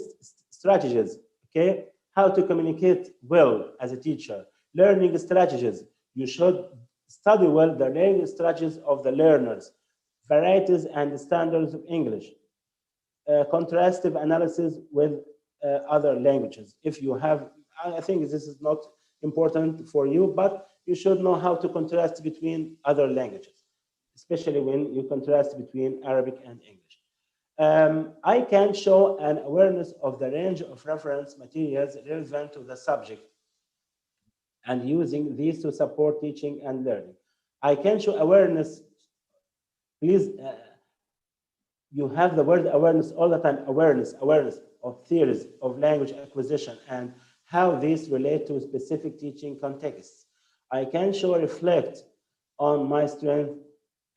strategies. Okay, how to communicate well as a teacher. Learning strategies. You should study well the learning strategies of the learners. Varieties and standards of English. Contrastive analysis with other languages. If you have, I think this is not important for you, but you should know how to contrast between other languages, especially when you contrast between Arabic and English. I can show an awareness of the range of reference materials relevant to the subject and using these to support teaching and learning. I can show awareness, please, you have the word awareness all the time, awareness of theories of language acquisition and how these relate to specific teaching contexts. I can show reflect on my strength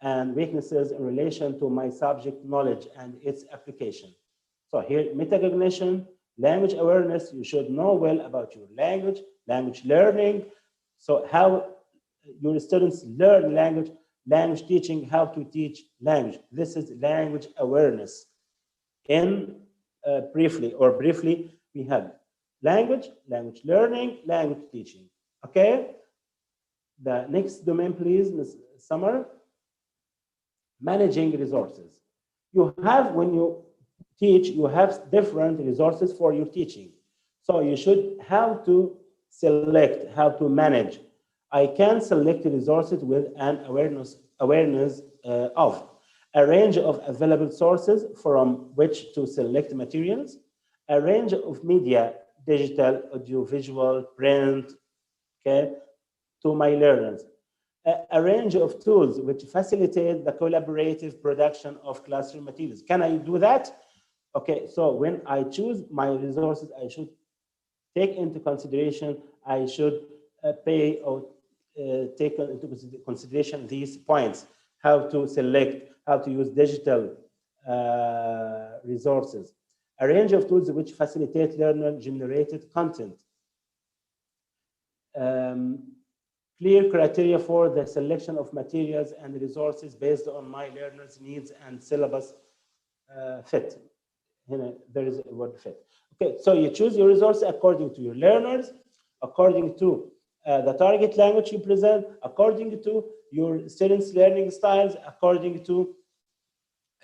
and weaknesses in relation to my subject knowledge and its application. So here, metacognition, language awareness, you should know well about your language, language learning, so how your students learn language, language teaching, how to teach language. This is language awareness. In briefly, we have language, language learning, language teaching. Okay? The next domain, please, Ms. Summer. Managing resources. You have, when you teach, you have different resources for your teaching. So you should have to select, how to manage. I can select resources with an awareness of a range of available sources from which to select materials, a range of media, digital, audiovisual, print, okay, to my learners. A range of tools which facilitate the collaborative production of classroom materials. Can I do that? Okay, so when I choose my resources, I should take into consideration, I should pay or take into consideration these points, how to select, how to use digital resources. A range of tools which facilitate learner-generated content. Clear criteria for the selection of materials and resources based on my learners' needs and syllabus fit. There is a word fit. Okay, so you choose your resource according to your learners, according to the target language you present, according to your students' learning styles, according to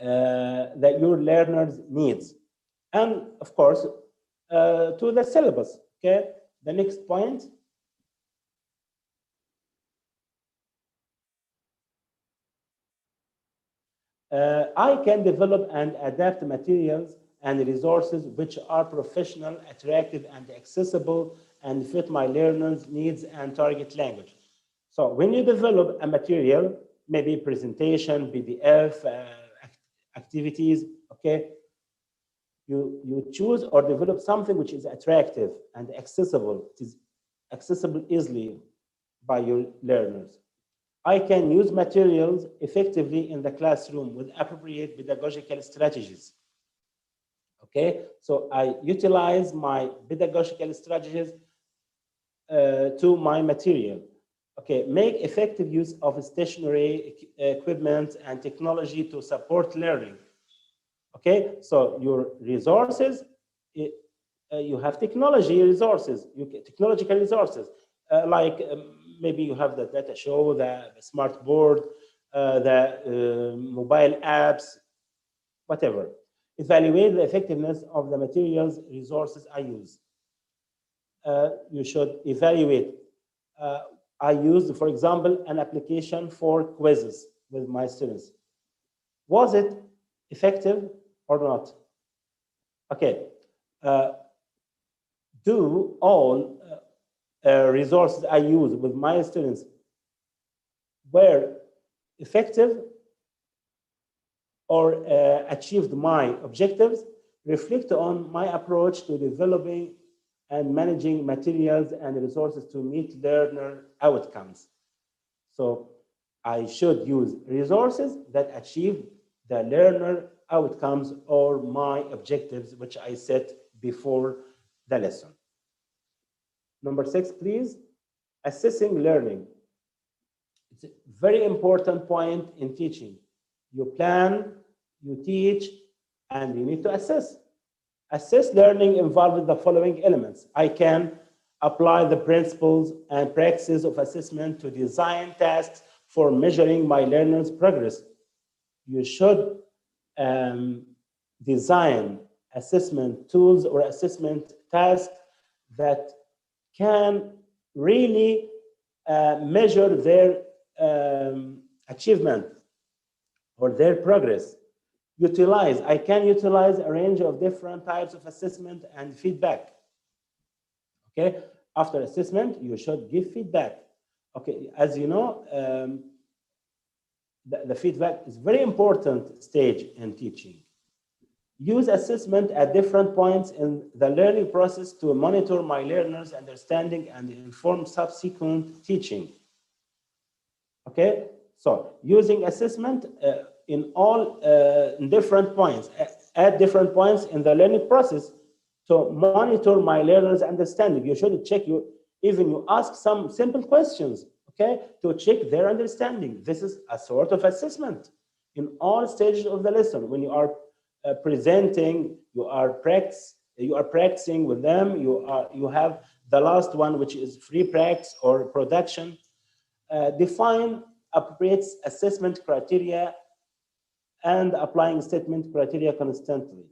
your learners' needs, and of course to the syllabus. Okay, the next point. I can develop and adapt materials and resources which are professional, attractive, and accessible and fit my learners' needs and target language. So when you develop a material, maybe presentation, PDF, activities, okay, you choose or develop something which is attractive and accessible. It is accessible easily by your learners. I can use materials effectively in the classroom with appropriate pedagogical strategies. Okay, so I utilize my pedagogical strategies to my material. Okay, make effective use of stationary equipment and technology to support learning. Okay, so your resources, you have technology resources, technological resources, like maybe you have the data show, the smart board, the mobile apps, whatever. Evaluate the effectiveness of the materials resources I use. You should evaluate. I used, for example, an application for quizzes with my students. Was it effective or not? Okay. Do all resources I use with my students were effective or achieved my objectives? Reflect on my approach to developing and managing materials and resources to meet learner outcomes. So I should use resources that achieve the learner outcomes or my objectives, which I set before the lesson. Number 6, please. Assessing learning. It's a very important point in teaching. You plan, you teach, and you need to assess. Assess learning involves the following elements. I can apply the principles and practices of assessment to design tasks for measuring my learners' progress. You should design assessment tools or assessment tasks that can really measure their achievement or their progress. I can utilize a range of different types of assessment and feedback. Okay, after assessment, you should give feedback. Okay, as you know, the feedback is a very important stage in teaching. Use assessment at different points in the learning process to monitor my learners' understanding and inform subsequent teaching. Okay, so using assessment in different points, at different points in the learning process to monitor my learners' understanding. You should check, you ask some simple questions, okay, to check their understanding. This is a sort of assessment in all stages of the lesson. When you are presenting, you are practicing with them. You have the last one, which is free practice or production. Define appropriate assessment criteria and applying statement criteria constantly.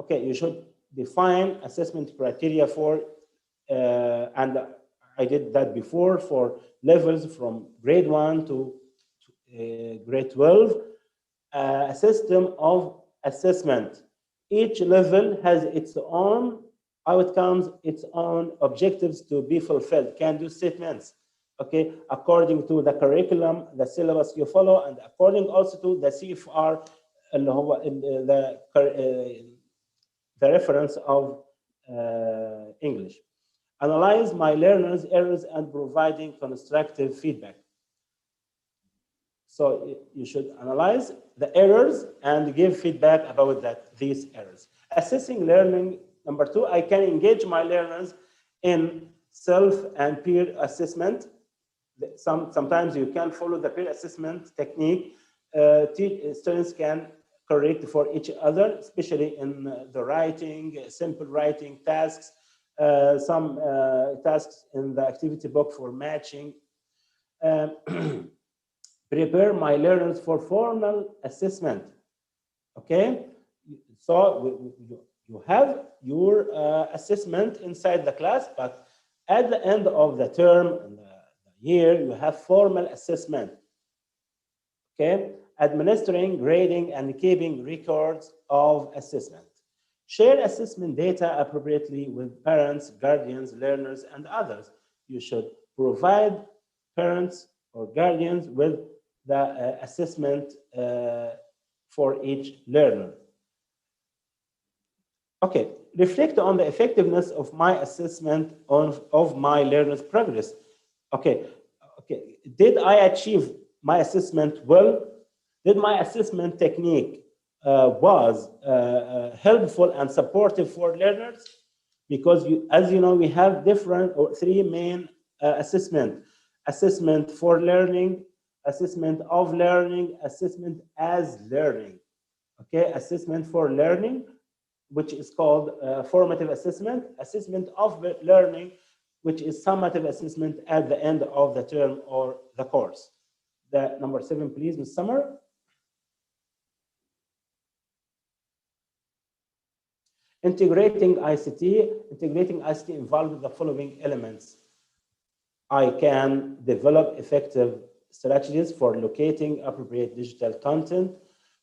Okay, you should define assessment criteria for, and I did that before, for levels from grade 1 to grade 12, a system of assessment. Each level has its own outcomes, its own objectives to be fulfilled, can-do statements. okay, according to the curriculum, the syllabus you follow, and according also to the CFR, اللي هو the reference of English. Analyze my learners' errors and providing constructive feedback. So you should analyze the errors and give feedback about these errors. Assessing learning, number 2, I can engage my learners in self and peer assessment. Sometimes you can follow the peer assessment technique. Students can correct for each other, especially in the writing, simple writing tasks, some tasks in the activity book for matching. Prepare my learners for formal assessment. Okay, so you have your assessment inside the class, but at the end of the term and the year, you have formal assessment. Okay, administering, grading, and keeping records of assessment. Share assessment data appropriately with parents, guardians, learners, and others. You should provide parents or guardians with the assessment for each learner. Okay, reflect on the effectiveness of my assessment of my learner's progress. Okay, did I achieve my assessment well? Did my assessment technique was helpful and supportive for learners? Because as you know, we have different or 3 main assessment for learning, assessment of learning, assessment as learning. Okay, assessment for learning, which is called formative assessment of learning, which is summative assessment at the end of the term or the course. The number 7, please, Ms. Summer. Integrating ICT involves the following elements. I can develop effective strategies for locating appropriate digital content,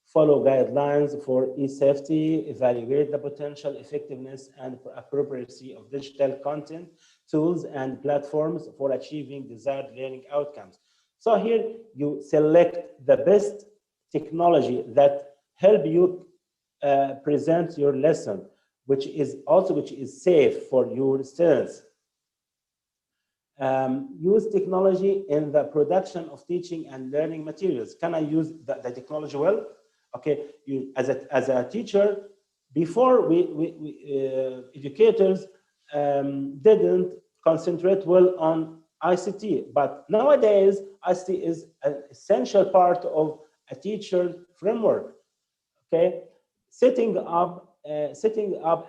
follow guidelines for e-safety, evaluate the potential effectiveness and appropriacy of digital content, tools and platforms for achieving desired learning outcomes. So here you select the best technology that help you present your lesson, which is safe for your students. Use technology in the production of teaching and learning materials. Can I use the technology well? Okay, you, as a teacher, before educators didn't concentrate well on ICT, but nowadays ICT is an essential part of a teacher framework. Okay, setting up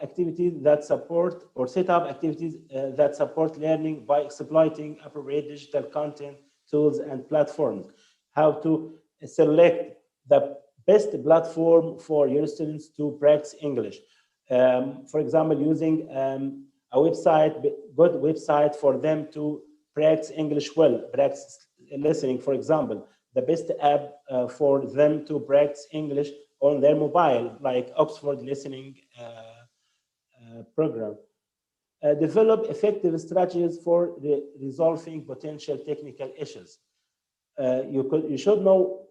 activities that support that support learning by exploiting appropriate digital content, tools, and platforms. How to select the best platform for your students to practice English. For example, using a website, good website for them to practice English well, practice listening, for example. The best app for them to practice English on their mobile, like Oxford Listening program. Develop effective strategies for resolving potential technical issues. You should know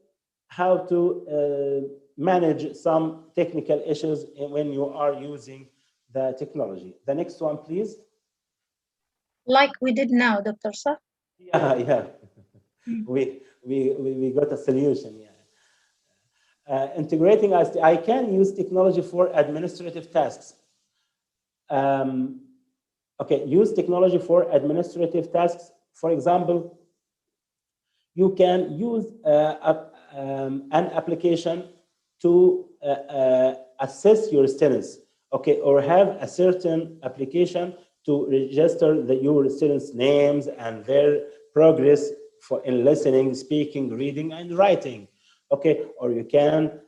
how to manage some technical issues when you are using the technology. The next one, please. Like we did now, Dr. Saf. Yeah. We got a solution. Yeah. Integrating ICT, I can use technology for administrative tasks. Okay, use technology for administrative tasks. For example, you can use an application to assess your students, okay, or have a certain application to register your students' names and their progress in listening, speaking, reading, and writing. Okay, or you can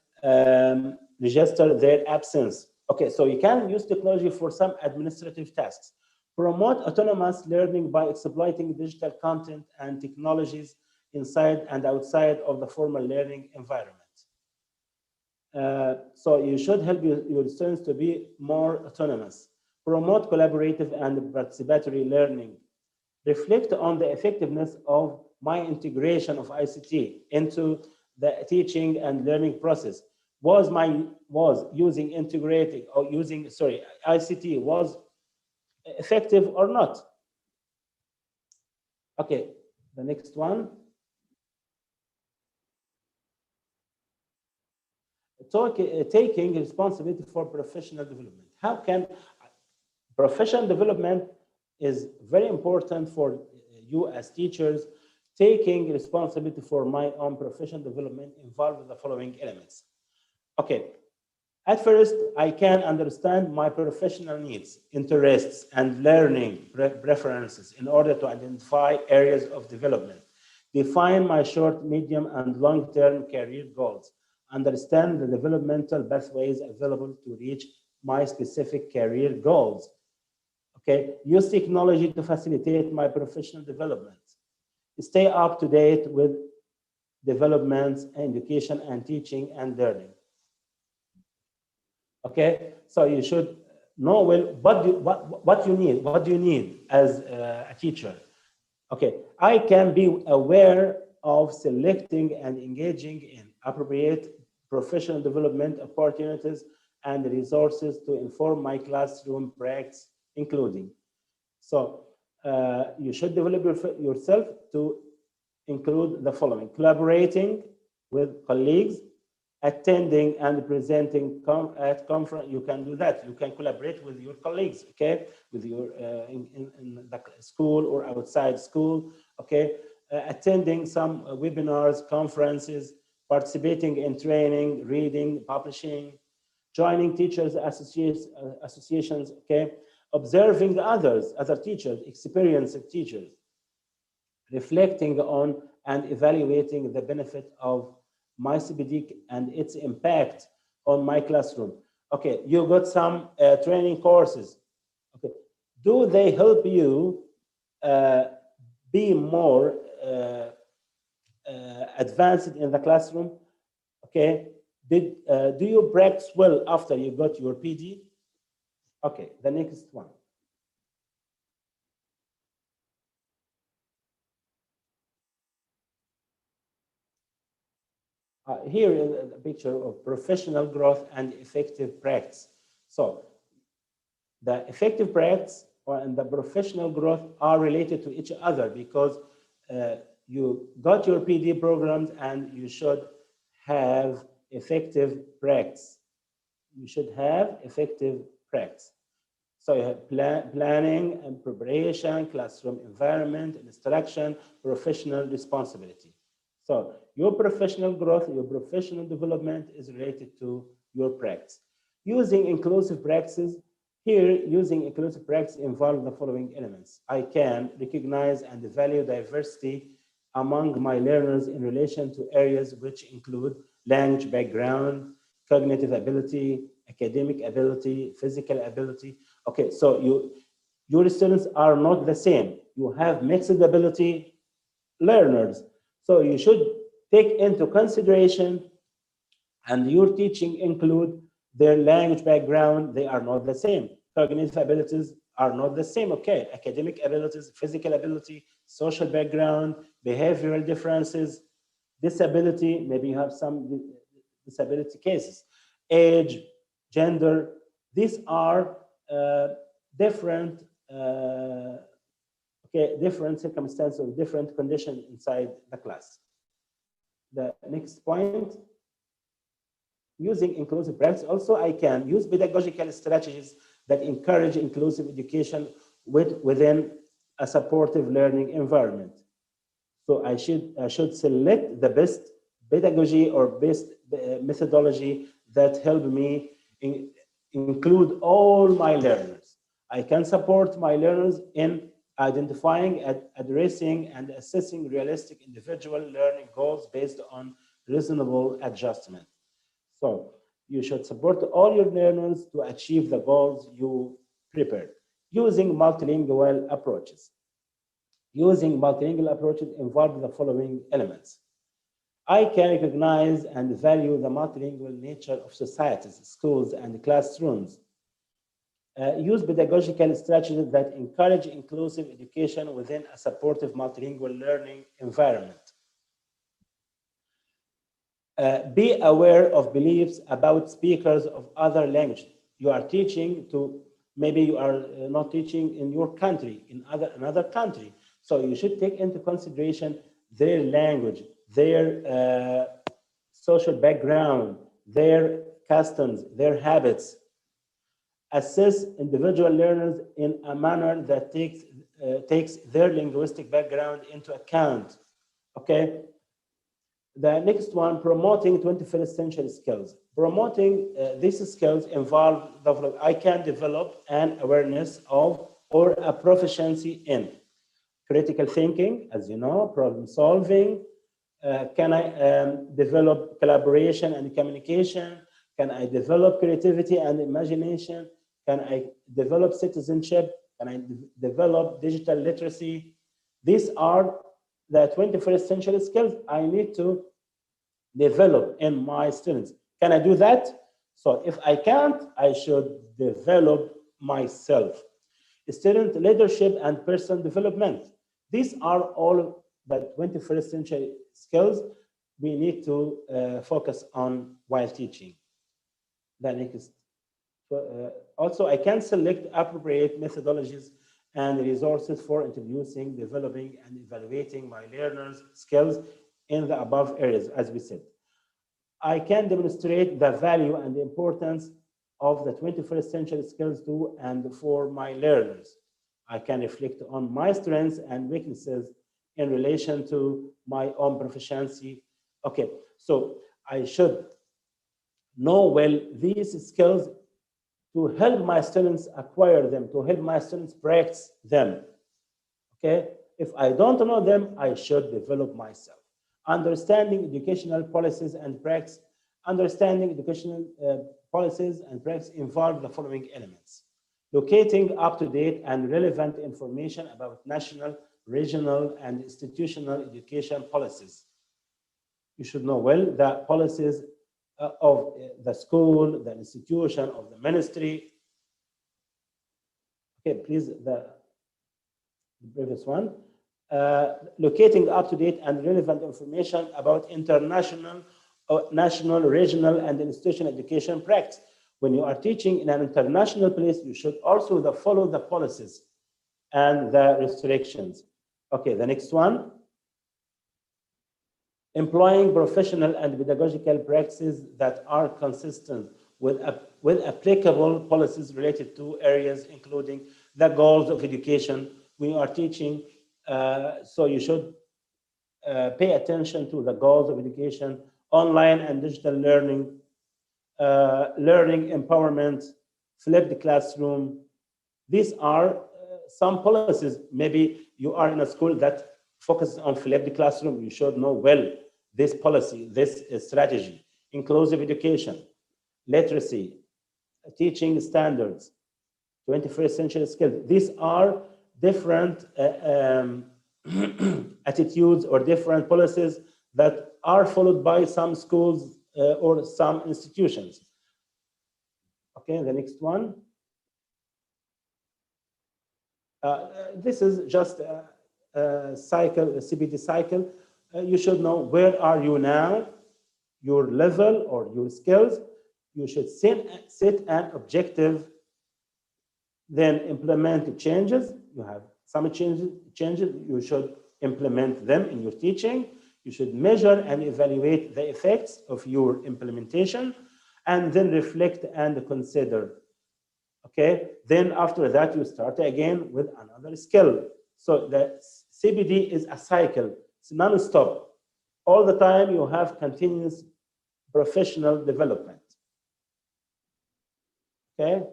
register their absence. Okay, so you can use technology for some administrative tasks. Promote autonomous learning by exploiting digital content and technologies inside and outside of the formal learning environment. So you should help your students to be more autonomous. Promote collaborative and participatory learning. reflect on the effectiveness of my integration of ICT into the teaching and learning process. Was using integrating or using, sorry, ICT was effective or not? Okay, the next one. Taking responsibility for professional development. How can professional development is very important for you as teachers. Taking responsibility for my own professional development involves the following elements. Okay, at first, I can understand my professional needs, interests, and learning preferences in order to identify areas of development, define my short, medium, and long-term career goals, understand the developmental pathways available to reach my specific career goals. Okay, use technology to facilitate my professional development. Stay up to date with developments, education, and teaching and learning. Okay, so you should know well what do you need as a teacher. Okay, I can be aware of selecting and engaging in appropriate professional development opportunities and resources to inform my classroom practice, including. So you should develop yourself to include the following: collaborating with colleagues, attending and presenting at conference. You can do that. You can collaborate with your colleagues, okay, with your in the school or outside school, okay, attending some webinars, conferences, participating in training, reading, publishing, joining teachers associations, okay, observing other teachers, experienced teachers, reflecting on and evaluating the benefit of my CPD and its impact on my classroom. Okay, you got some training courses. Okay, do they help you be more advanced in the classroom? Okay, do you practice well after you got your PD? Okay, the next one. Here is a picture of professional growth and effective practice. So the effective practice and the professional growth are related to each other because you got your PD programs and you should have effective practice. You should have effective practice. So you have planning and preparation, classroom environment, instruction, professional responsibility. So your professional growth, your professional development is related to your practice. Using inclusive practices, here using inclusive practice involves the following elements. I can recognize and value diversity among my learners in relation to areas which include language background, cognitive ability, academic ability, physical ability. Okay, so your students are not the same. You have mixed ability learners. So you should take into consideration, and your teaching include their language background. They are not the same. Cognitive abilities are not the same. Okay, academic abilities, physical ability, social background, behavioral differences, disability. Maybe you have some disability cases, age, gender. These are different. Different circumstances or different conditions inside the class. The next point, using inclusive practice. Also, I can use pedagogical strategies that encourage inclusive education within a supportive learning environment. So I should select the best pedagogy or best methodology that help me include all my learners. I can support my learners in identifying, addressing, and assessing realistic individual learning goals based on reasonable adjustment. So you should support all your learners to achieve the goals you prepared using multilingual approaches. Using multilingual approaches involve the following elements. I can recognize and value the multilingual nature of societies, schools, and classrooms. Use pedagogical strategies that encourage inclusive education within a supportive multilingual learning environment. Be aware of beliefs about speakers of other languages. You are teaching to, maybe you are not teaching in your country, in another country. So you should take into consideration their language, their social background, their customs, their habits. Assess individual learners in a manner that takes their linguistic background into account. Okay. The next one, promoting 21st century skills. Promoting these skills involve I can develop an awareness of or a proficiency in critical thinking, as you know, problem solving. Can I develop collaboration and communication? Can I develop creativity and imagination? Can I develop citizenship? Can I develop digital literacy? These are the 21st century skills I need to develop in my students. Can I do that? So if I can't, I should develop myself. Student leadership and personal development. These are all the 21st century skills we need to focus on while teaching. The next. Also, I can select appropriate methodologies and resources for introducing, developing, and evaluating my learners' skills in the above areas, as we said. I can demonstrate the value and the importance of the 21st century skills to and for my learners. I can reflect on my strengths and weaknesses in relation to my own proficiency. Okay, so I should know well these skills to help my students acquire them, to help my students practice them. Okay, if I don't know them, I should develop myself. Understanding educational policies and practice. Understanding educational policies and practice involve the following elements. Locating up-to-date and relevant information about national, regional, and institutional education policies. You should know well the policies of the school, the institution, of the ministry. Okay, please, the previous one. Locating up-to-date and relevant information about international, national, regional, and institutional education practice. When you are teaching in an international place, you should also follow the policies and the restrictions. Okay, the next one. Employing professional and pedagogical practices that are consistent with applicable policies related to areas including the goals of education. When you are teaching, so you should pay attention to the goals of education, online and digital learning, learning empowerment, flipped classroom. These are some policies. Maybe you are in a school that focuses on flipped classroom. You should know well this policy, this strategy. Inclusive education, literacy, teaching standards, 21st century skills. These are different attitudes or different policies that are followed by some schools or some institutions. Okay, the next one. This is just a cycle, a CPD cycle. You should know where are you now, your level or your skills. You should set an objective, then implement changes. You have some changes, you should implement them in your teaching. You should measure and evaluate the effects of your implementation, and then reflect and consider. Okay, then after that, you start again with another skill. So the CPD is a cycle, it's non-stop. All the time you have continuous professional development. Okay.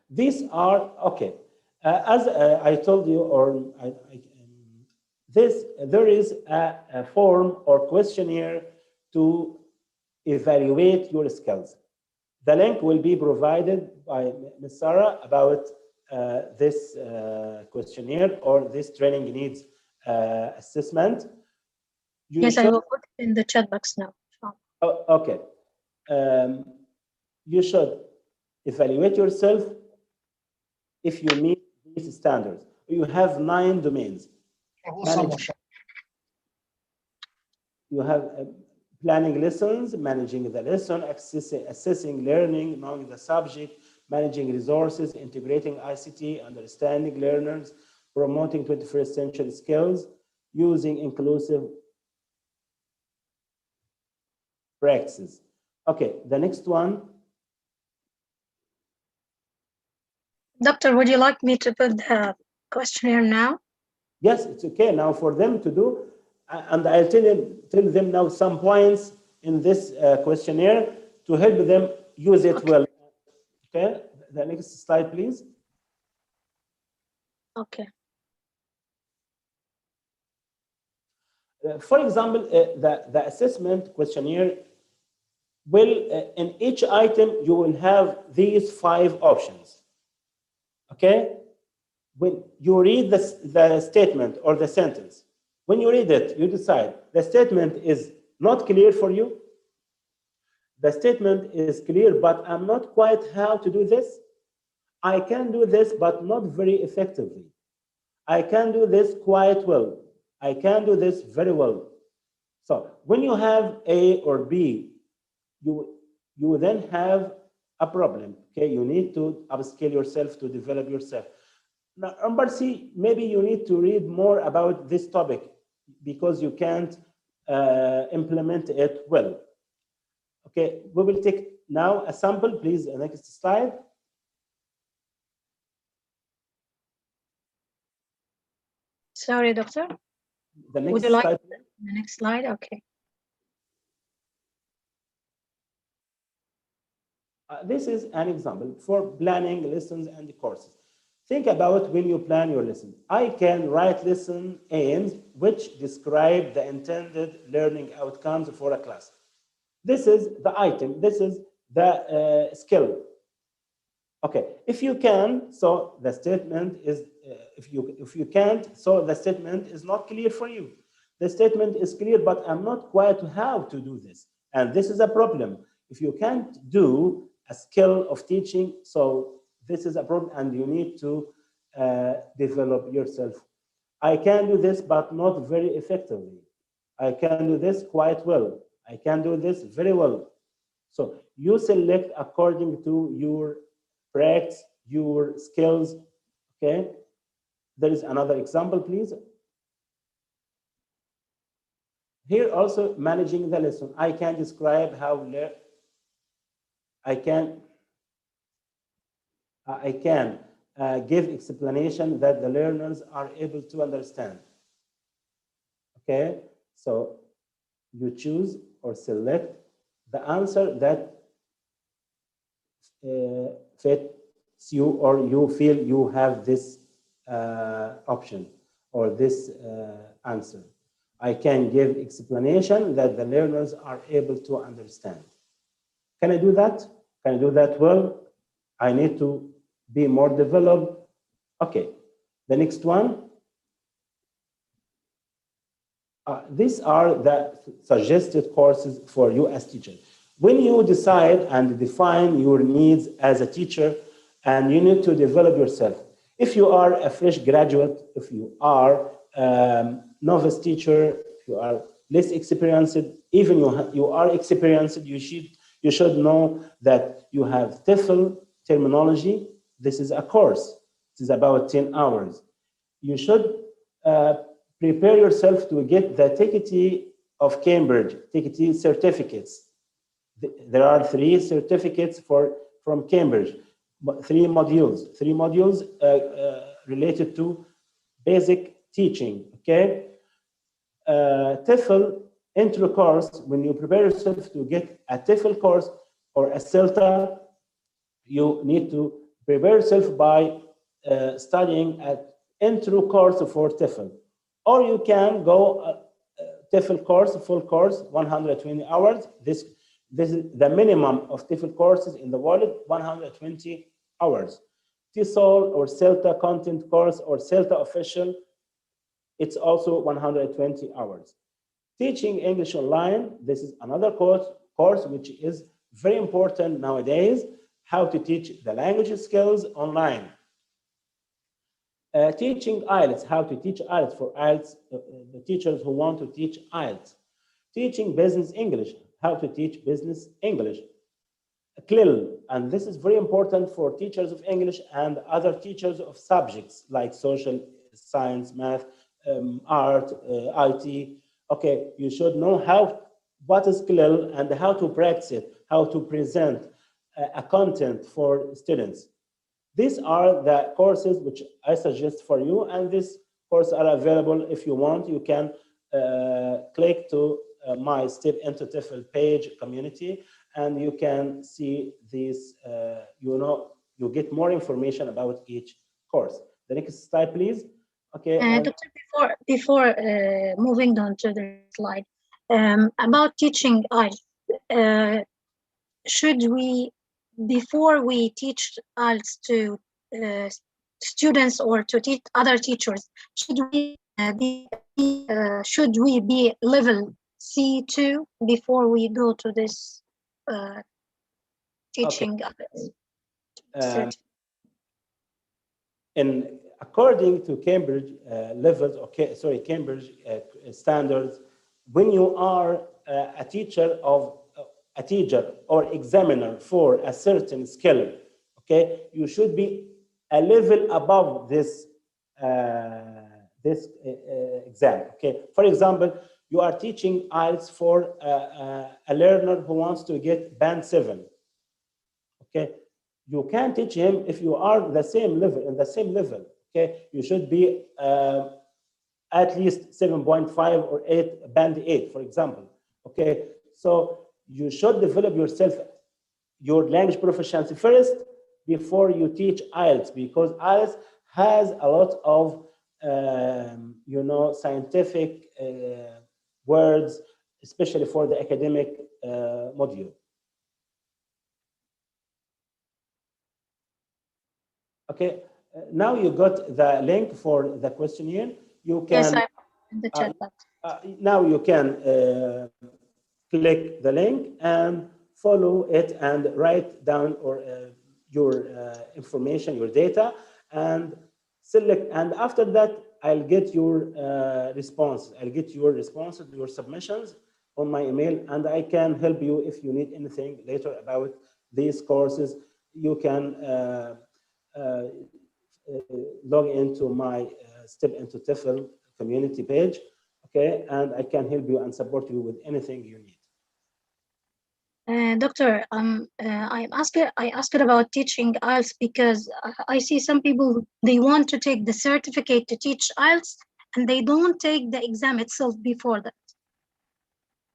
These are, okay. As I told you, or there is a form or questionnaire to evaluate your skills. The link will be provided by Ms. Sarah about this questionnaire or this training needs assessment. Yes, I will put it in the chat box now. Oh, okay. you should evaluate yourself if you meet these standards. You have 9 domains. You have planning lessons, managing the lesson, assessing learning, knowing the subject, managing resources, integrating ICT, understanding learners, promoting 21st century skills, using inclusive practices. Okay, the next one. Doctor, would you like me to put the questionnaire now? Yes, it's okay now for them to do. And I'll tell them now some points in this questionnaire to help them use it well. Okay, the next slide, please. Okay. For example, the assessment questionnaire will, in each item, you will have these 5 options. Okay? When you read the statement or the sentence, when you read it, you decide the statement is not clear for you. The statement is clear, but I'm not quite how to do this. I can do this, but not very effectively. I can do this quite well. I can do this very well. So when you have A or B, you then have a problem. Okay, you need to upskill yourself to develop yourself. Now, number C, maybe you need to read more about this topic because you can't implement it well. Okay, we will take now a sample, please. Next slide. Sorry, doctor. The next Would you like slide. the next slide? Okay. This is an example for planning lessons and courses. Think about when you plan your lesson. I can write lesson aims which describe the intended learning outcomes for a class. This is the item. This is the skill. Okay, if you can, so the statement is, if you can't, so the statement is not clear for you. The statement is clear, but I'm not quite how to do this. And this is a problem. If you can't do a skill of teaching, so this is a problem and you need to develop yourself. I can do this, but not very effectively. I can do this quite well. I can do this very well. So you select according to your practice, your skills, okay? There is another example, please. Here also managing the lesson. I can describe how I can give explanation that the learners are able to understand. Okay, so you choose or select the answer that fits you, or you feel you have this option or this answer. I can give explanation that the learners are able to understand. Can I do that? Can I do that well? I need to be more developed. Okay, the next one. These are the suggested courses for you as teacher. When you decide and define your needs as a teacher, and you need to develop yourself. If you are a fresh graduate, if you are novice teacher, if you are less experienced, even you are experienced, you should know that you have TEFL terminology. This is a course. It is about 10 hours. You should prepare yourself to get the TKT of Cambridge, TKT certificates. There are 3 certificates from Cambridge, 3 modules related to basic teaching, okay? TEFL intro course, when you prepare yourself to get a TEFL course or a CELTA, you need to prepare yourself by studying an intro course for TEFL. Or you can go TEFL course, full course, 120 hours. This is the minimum of TEFL courses in the world, 120 hours. TESOL or CELTA content course or CELTA official, it's also 120 hours. Teaching English online, this is another course which is Very important nowadays, how to teach the language skills online. Teaching IELTS, how to teach IELTS for IELTS, the teachers who want to teach IELTS. Teaching business English, how to teach business English. CLIL, and this is very important for teachers of English and other teachers of subjects like social science, math, art, IT. Okay, you should know what is CLIL and how to practice it, how to present a content for students. These are the courses which I suggest for you, and these courses are available. If you want, you can click to my Step into TEFL page community, and you can see these, you get more information about each course. The next slide, please. Okay. Doctor, before moving on to the slide, about teaching IELTS, should we, before we teach IELTS to students or to teach other teachers, should we be level C2 before we go to this teaching IELTS? And according to Cambridge levels, Cambridge standards, when you are a teacher or examiner for a certain skill, okay, you should be a level above this exam. Okay, for example, you are teaching IELTS for a learner who wants to get band 7. Okay, you can teach him if you are the same level. Okay, you should be at least 7.5 or 8, band 8, for example. Okay, so you should develop your language proficiency first before you teach IELTS, because IELTS has a lot of scientific words, especially for the academic module. Okay, now you got the link for the questionnaire. You can. Yes, I in the chat box. Now you can click the link and follow it and write down your information, your data, and select. And after that, I'll get your response. I'll get your responses, your submissions on my email, and I can help you if you need anything later about these courses. You can log into my Step into TEFL community page, okay, and I can help you and support you with anything you need. Doctor, I asked about teaching IELTS because I see some people, they want to take the certificate to teach IELTS and they don't take the exam itself before that.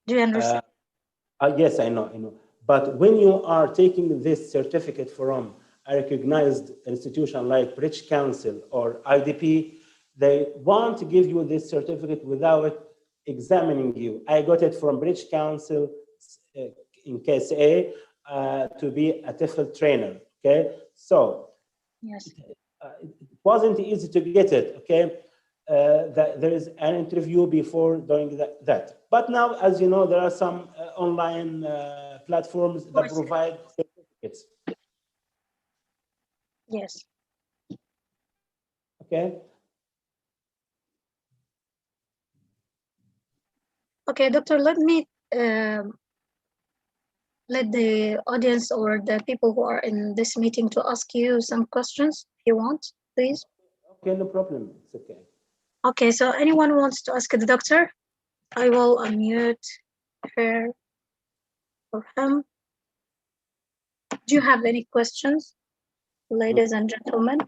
Do you understand? Yes, I know. But when you are taking this certificate from a recognized institution like British Council or IDP, they want to give you this certificate without examining you. I got it from British Council in KSA to be a TEFL trainer, okay? So yes. It wasn't easy to get it, okay? There is an interview before doing that. But now, as you know, there are some online platforms that provide certificates. Yes. Okay. Okay, Doctor, let me let the audience or the people who are in this meeting to ask you some questions if you want, please. Okay, no problem. It's okay. Okay, so anyone wants to ask the doctor? I will unmute her or him. Do you have any questions, ladies and gentlemen?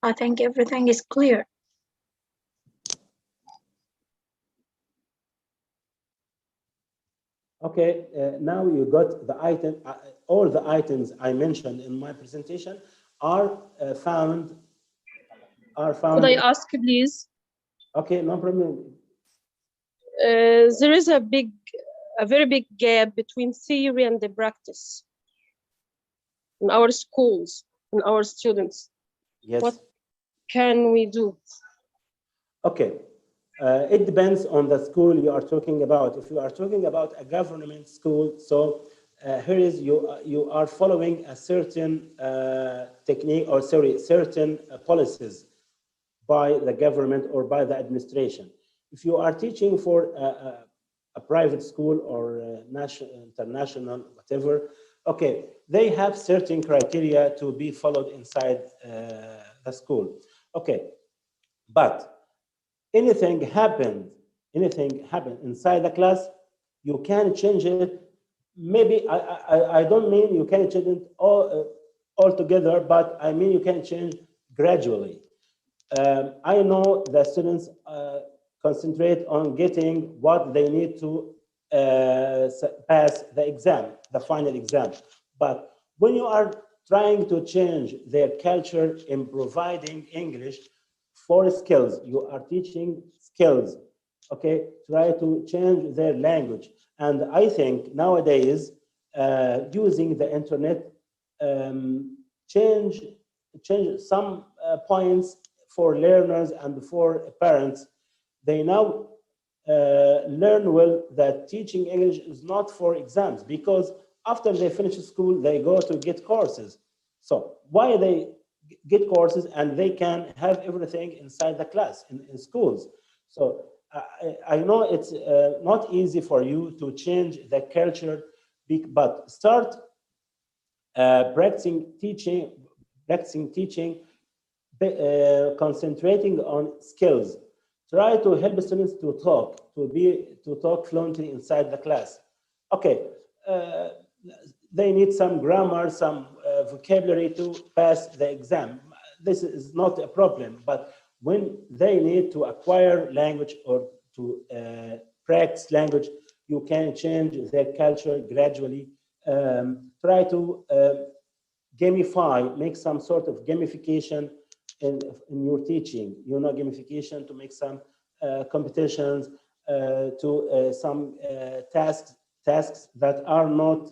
I think everything is clear. Okay, now you got the item. All the items I mentioned in my presentation are found. Could I ask, please? Okay, no problem. There is a very big gap between theory and the practice in our schools, in our students. Yes. What can we do? Okay, It depends on the school you are talking about. If you are talking about a government school, so here is you are following a certain technique, or sorry, certain policies by the government or by the administration. If you are teaching for a private school or national, international, whatever, okay, they have certain criteria to be followed inside the school. Okay, but anything happened inside the class, you can change it. Maybe I don't mean you can change it altogether, but I mean you can change gradually. I know the students concentrate on getting what they need to pass the exam, the final exam. But when you are trying to change their culture in providing English for skills, you are teaching skills, okay? Try to change their language. And I think nowadays, using the internet, change some points for learners and for parents. They now learn well that teaching English is not for exams, because after they finish school, they go to get courses. So why they get courses and they can have everything inside the class in schools? So I know it's not easy for you to change the culture, but start practicing teaching, concentrating on skills. Try to help students to talk fluently inside the class. Okay, they need some grammar, some vocabulary to pass the exam. This is not a problem, but when they need to acquire language or to practice language, you can change their culture gradually. Try to gamify, make some sort of gamification in your teaching. You know, gamification to make some competitions, to some tasks that are not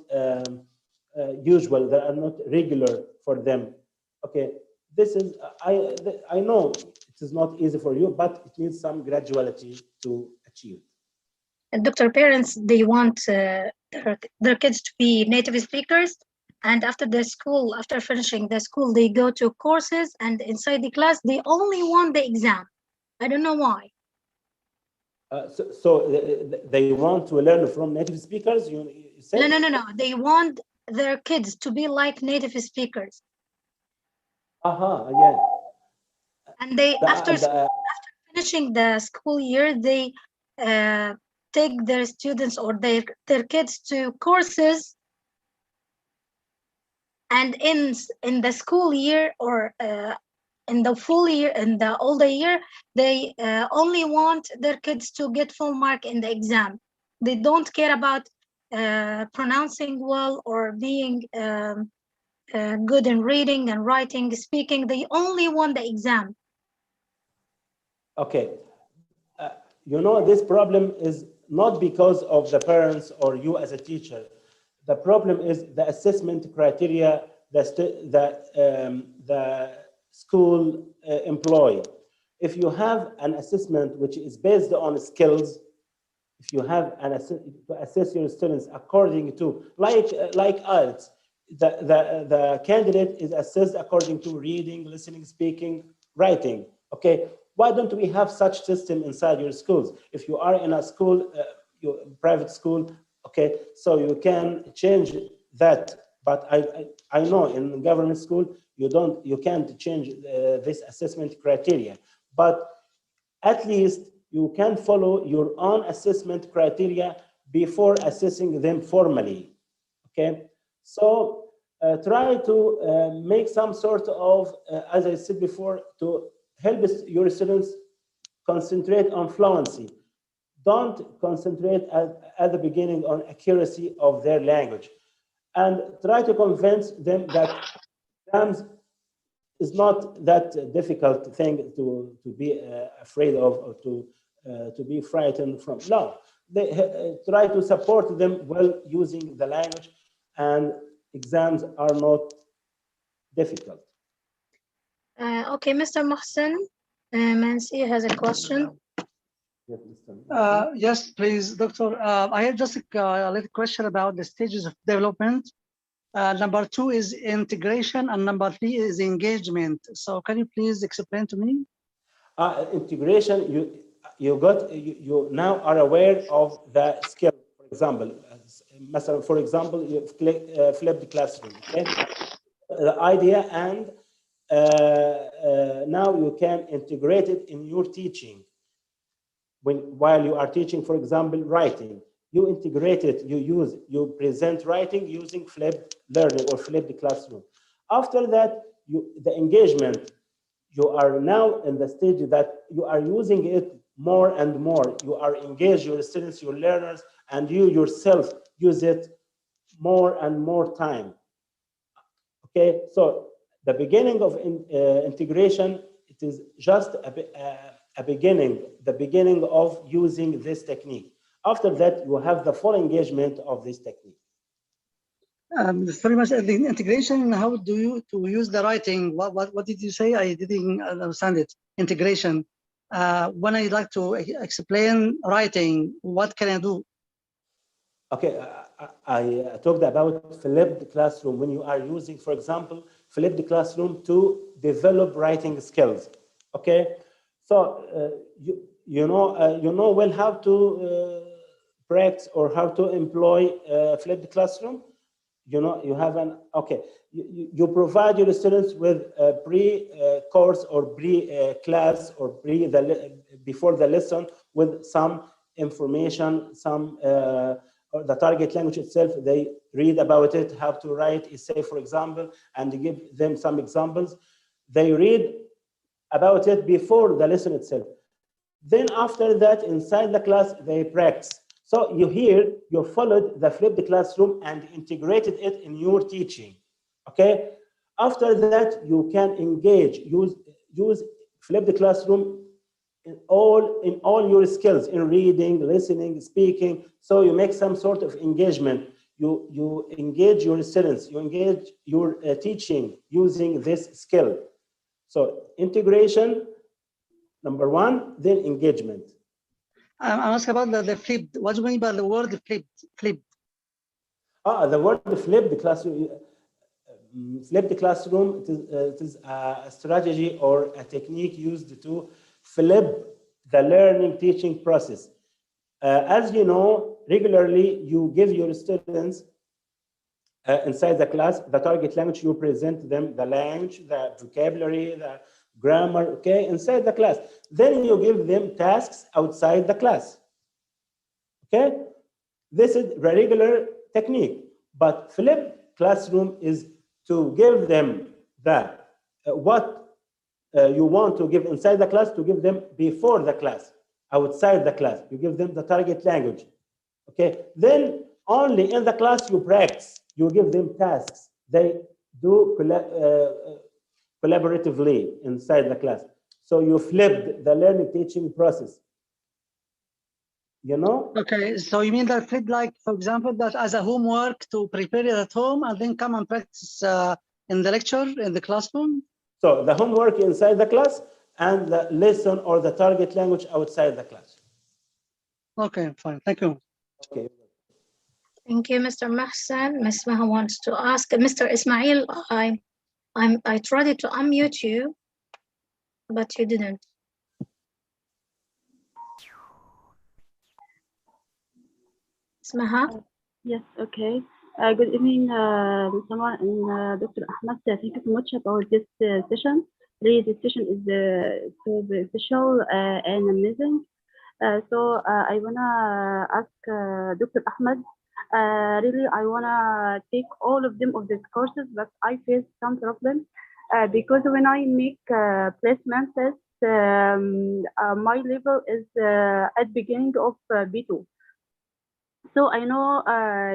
usual, that are not regular for them. Okay, this is, I know it is not easy for you, but it needs some graduality to achieve. And Dr. Parents, they want their kids to be native speakers, and after finishing the school, they go to courses, and inside the class, they only want the exam. I don't know why. So they want to learn from native speakers, you said? No. They want their kids to be like native speakers. Yeah. And they, after finishing the school year, they take their students or their kids to courses, and in the school year or in the full year, in the older year, they only want their kids to get full mark in the exam. They don't care about pronouncing well or being good in reading and writing, speaking. They only want the exam. Okay. You know, this problem is not because of the parents or you as a teacher. The problem is the assessment criteria the school employ. If you have an assessment which is based on skills, if you have to assess your students according to, like IELTS, the candidate is assessed according to reading, listening, speaking, writing. Okay, why don't we have such system inside your schools? If you are in a school, your private school, okay, so you can change that. But I know in government school you can't change this assessment criteria. But at least you can follow your own assessment criteria before assessing them formally. Okay, so try to make some sort of, as I said before, to help your students concentrate on fluency. Don't concentrate at the beginning on accuracy of their language, and try to convince them that exams is not that difficult thing to be afraid of or to be frightened from. No, they try to support them well using the language, and exams are not difficult. Okay, Mr. Mohsen, Mansi has a question. Yes, Mr. Yes, please, Doctor. I have just a little question about the stages of development. Number 2 is integration, and number 3 is engagement. So can you please explain to me? Integration, you now are aware of the skill. For example, you flip the classroom. Okay, the idea, and now you can integrate it in your teaching. While you are teaching, for example, writing, you integrate it. You present writing using flipped learning or flipped classroom. After that, the engagement. You are now in the stage that you are using it more and more. You are engaged, your students, your learners, and you yourself use it more and more time. Okay, so the beginning of integration, it is just a beginning, the beginning of using this technique. After that, you have the full engagement of this technique. Very much the integration. How do you to use the writing? What did you say? I didn't understand it. Integration. When I like to explain writing, what can I do? Okay, I talked about flipped classroom. When you are using, for example, flipped classroom to develop writing skills. Okay, so you know well how to practice or how to employ flipped classroom. You know, you have an, okay, you provide your students with a pre-course or pre-class or before the lesson with some information, some or the target language itself. They read about it, how to write essay, for example, and give them some examples. They read about it before the lesson itself. Then after that, inside the class, they practice. So you followed the flipped classroom and integrated it in your teaching, okay? After that, you can engage, use flipped classroom in all your skills, in reading, listening, speaking. So you make some sort of engagement. You engage your students, you engage your teaching using this skill. So integration, number one, then engagement. I'm asking about the flipped. What do you mean by the word flipped? Flipped. The word flipped classroom. Flipped classroom. It is a strategy or a technique used to flip the learning teaching process. As you know, regularly you give your students inside the class the target language. You present them the language, the vocabulary, the grammar, okay, inside the class. Then you give them tasks outside the class. Okay, this is a regular technique, but flipped classroom is to give them the what you want to give inside the class, to give them before the class, outside the class. You give them the target language. Okay, then only in the class you practice. You give them tasks. They do collaboratively inside the class. So you flipped the learning teaching process. You know? Okay, so you mean that flip, like, for example, that as a homework to prepare it at home and then come and practice in the lecture in the classroom? So the homework inside the class and the lesson or the target language outside the class. Okay, fine. Thank you. Okay. Thank you, Mr. Mahsan. Ms. Maha wants to ask Mr. Ismail. I tried to unmute you, but you didn't. Ms. Maha? Yes, okay. Good evening, Mr. Mar and Dr. Ahmed. Thank you so much about this session. Really, this session is so beneficial and amazing. So I wanna ask Dr. Ahmed. Really, I wanna take all of them of these courses, but I face some problem because when I make placement tests, my level is at beginning of B2. So I know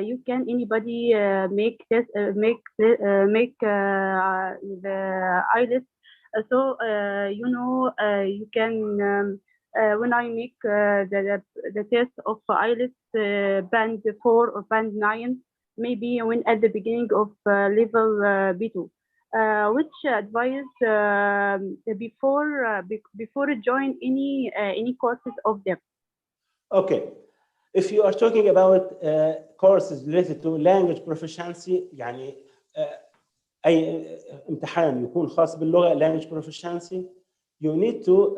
you can anybody make this make the IELTS. So you know you can when I make the test of IELTS band 4 or band 9, maybe when at the beginning of level B2. Which advice before join any courses of them? Okay. If you are talking about courses related to language proficiency, يعني أي امتحان يكون خاص باللغة language proficiency, you need to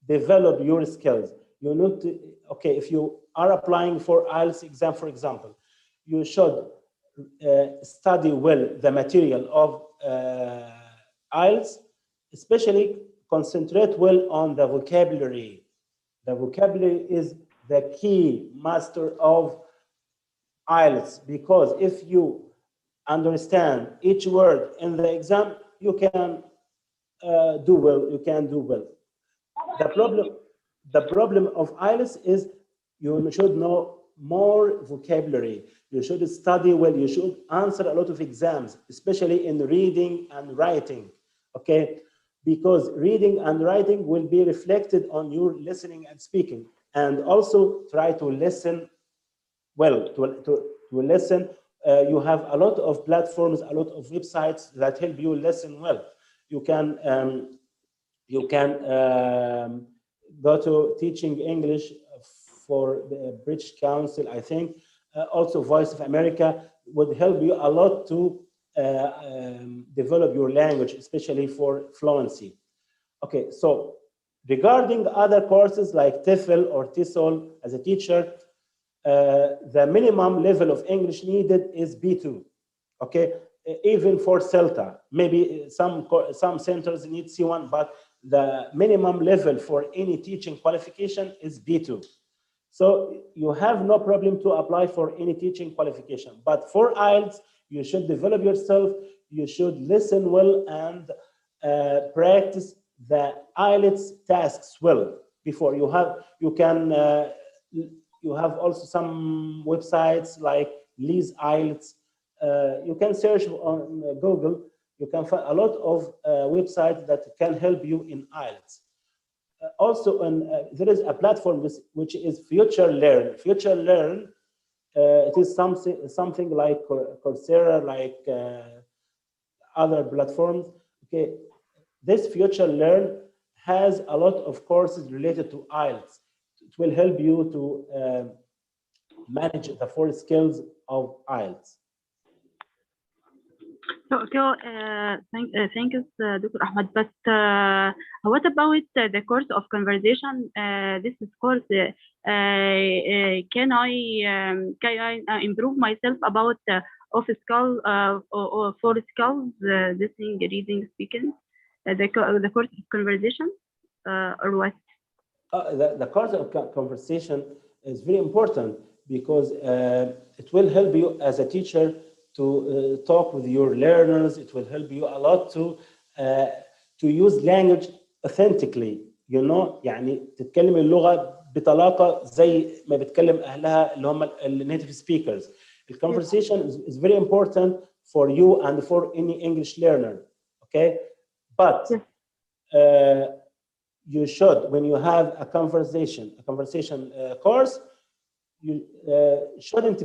develop your skills. You need to, okay, if you are applying for IELTS exam, for example, you should study well the material of IELTS, especially concentrate well on the vocabulary. The vocabulary is the key master of IELTS, because if you understand each word in the exam, you can do well. You can do well. The problem of IELTS is you should know more vocabulary. You should study well. You should answer a lot of exams, especially in reading and writing. Okay, because reading and writing will be reflected on your listening and speaking, and also try to listen well. To listen, you have a lot of platforms, a lot of websites that help you listen well. You can go to Teaching English for the British Council, I think. Also, Voice of America would help you a lot to develop your language, especially for fluency. Okay, so regarding other courses like TEFL or TESOL, as a teacher, the minimum level of English needed is B2. Okay, even for CELTA, maybe some centers need C1, but the minimum level for any teaching qualification is B2. So you have no problem to apply for any teaching qualification. But for IELTS, you should develop yourself. You should listen well and practice the IELTS tasks well before you have. You have also some websites like Lee's IELTS. You can search on Google. You can find a lot of websites that can help you in IELTS. Also, there is a platform which is Future Learn. Future Learn, it is something like Coursera, like other platforms. Okay, this Future Learn has a lot of courses related to IELTS. It will help you to manage the 4 skills of IELTS. Thank you, Dr. Ahmed. But what about the course of conversation? This is course. Can I improve myself about of skill or 4 skills? Listening, reading, speaking. The course of conversation or what? The course of conversation is very important because it will help you as a teacher to talk with your learners. It will help you a lot to use language authentically. You know, يعني تتكلم اللغة بطلاقة زي ما بتكلم أهلها اللي هم native speakers. The conversation is very important for you and for any English learner. Okay, but you should, when you have a conversation course, you shouldn't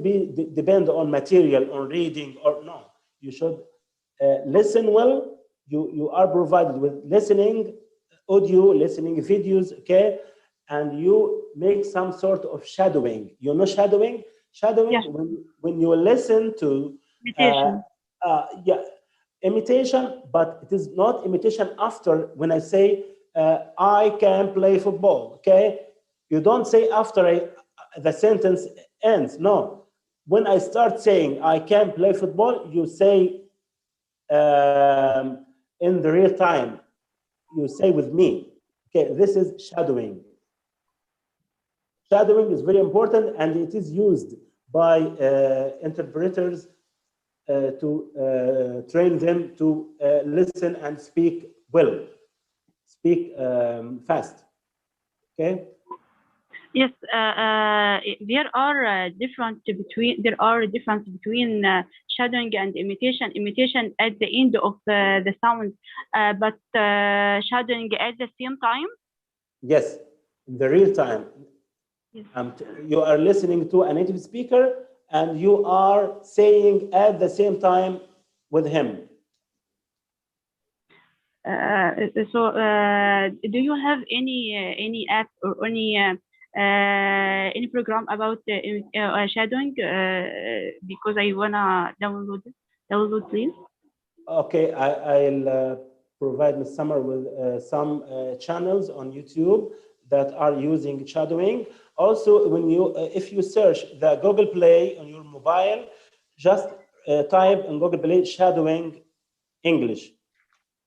depend on material, on reading, or no. You should listen well. You are provided with listening audio, listening videos, okay? And you make some sort of shadowing. You know shadowing? Shadowing, yeah. When you listen to imitation, but it is not imitation after when I say I can play football, okay? You don't say after the sentence ends. No, when I start saying I can play football, you say in the real time, you say with me. Okay, this is shadowing. Shadowing is very important, and it is used by interpreters to train them to listen and speak well, speak fast. Okay. Yes, there are difference between shadowing and imitation. Imitation at the end of the sound, but shadowing at the same time. Yes, in the real time. Yes. You are listening to a native speaker, and you are saying at the same time with him. So, do you have any app or any any program about shadowing because I wanna download it. Download, please. Okay, I'll provide Ms. Summer with some channels on YouTube that are using shadowing. Also, when you, if you search the Google Play on your mobile, just type in Google Play shadowing English.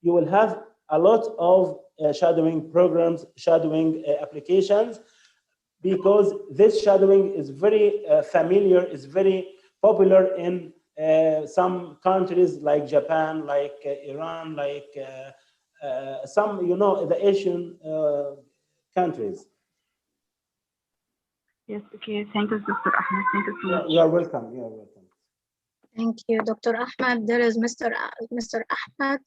You will have a lot of shadowing programs, shadowing applications, because this shadowing is very familiar, is very popular in some countries like Japan, like Iran, like some, you know, the Asian countries. Yes, okay. Thank you, Dr. Ahmed. Thank you so much. You are welcome. You are welcome. Thank you, Dr. Ahmed. There is Mr. Ahmed,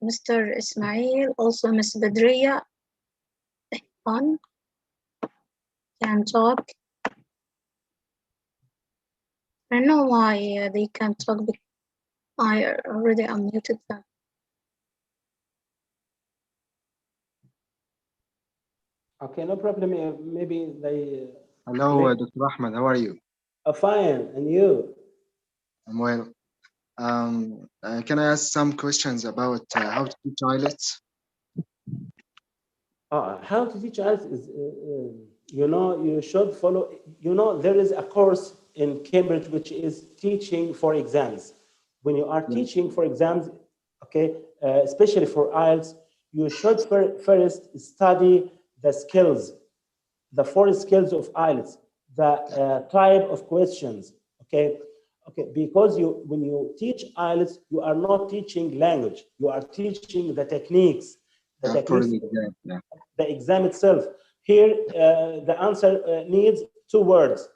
Mr. Ismail, also Ms. Badriya. On can talk. I don't know why they can't talk because I already unmuted them. Okay, no problem. Maybe they. Hello, Dr. Ahmed. How are you? Fine, and you? I'm well. Can I ask some questions about how to teach IELTS? How to teach IELTS is, you know, you should follow, you know, there is a course in Cambridge which is teaching for exams. When you are teaching for exams, okay, especially for IELTS, you should first study the skills, the 4 skills of IELTS, the type of questions, okay? Okay, because when you teach IELTS, you are not teaching language, you are teaching the techniques, For the exam, yeah. the exam itself. Here, the answer needs 2 words.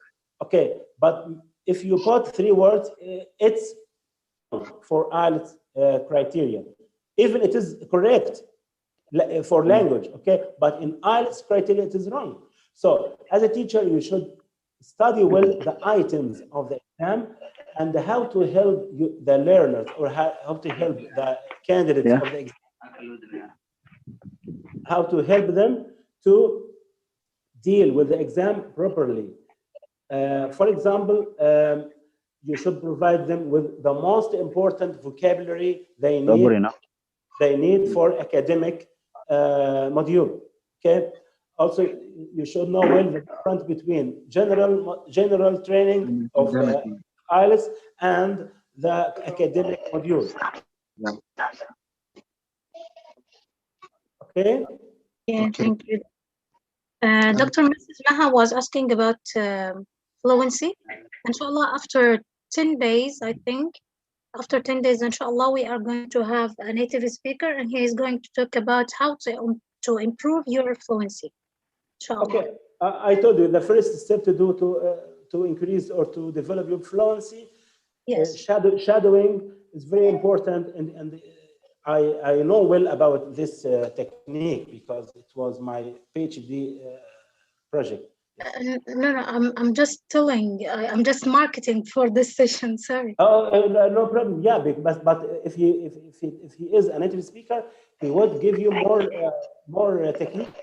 Okay, but if you put 3 words, it's for IELTS criteria. Even it is correct for language, okay? But in IELTS criteria, it is wrong. So as a teacher, you should study well the items of the exam and how to help the learners, or how to help the candidates of the exam. How to help them to deal with the exam properly. For example, you should provide them with the most important vocabulary they need for academic module. Okay. Also, you should know well the difference between general training of IELTS and the academic module. Yeah. Okay. Yeah, thank you. Dr. Mrs. Maha was asking about fluency. Inshallah, after 10 days, I think, after 10 days, inshallah, we are going to have a native speaker, and he is going to talk about how to improve your fluency. Inshallah. Okay, I told you the first step to do to increase or to develop your fluency. Yes. Shadowing is very important, and I know well about this technique because it was my PhD project. No, I'm just telling. I'm just marketing for this session. Sorry. Oh, no problem. Yeah, but if he is a native speaker, he would give you more technique.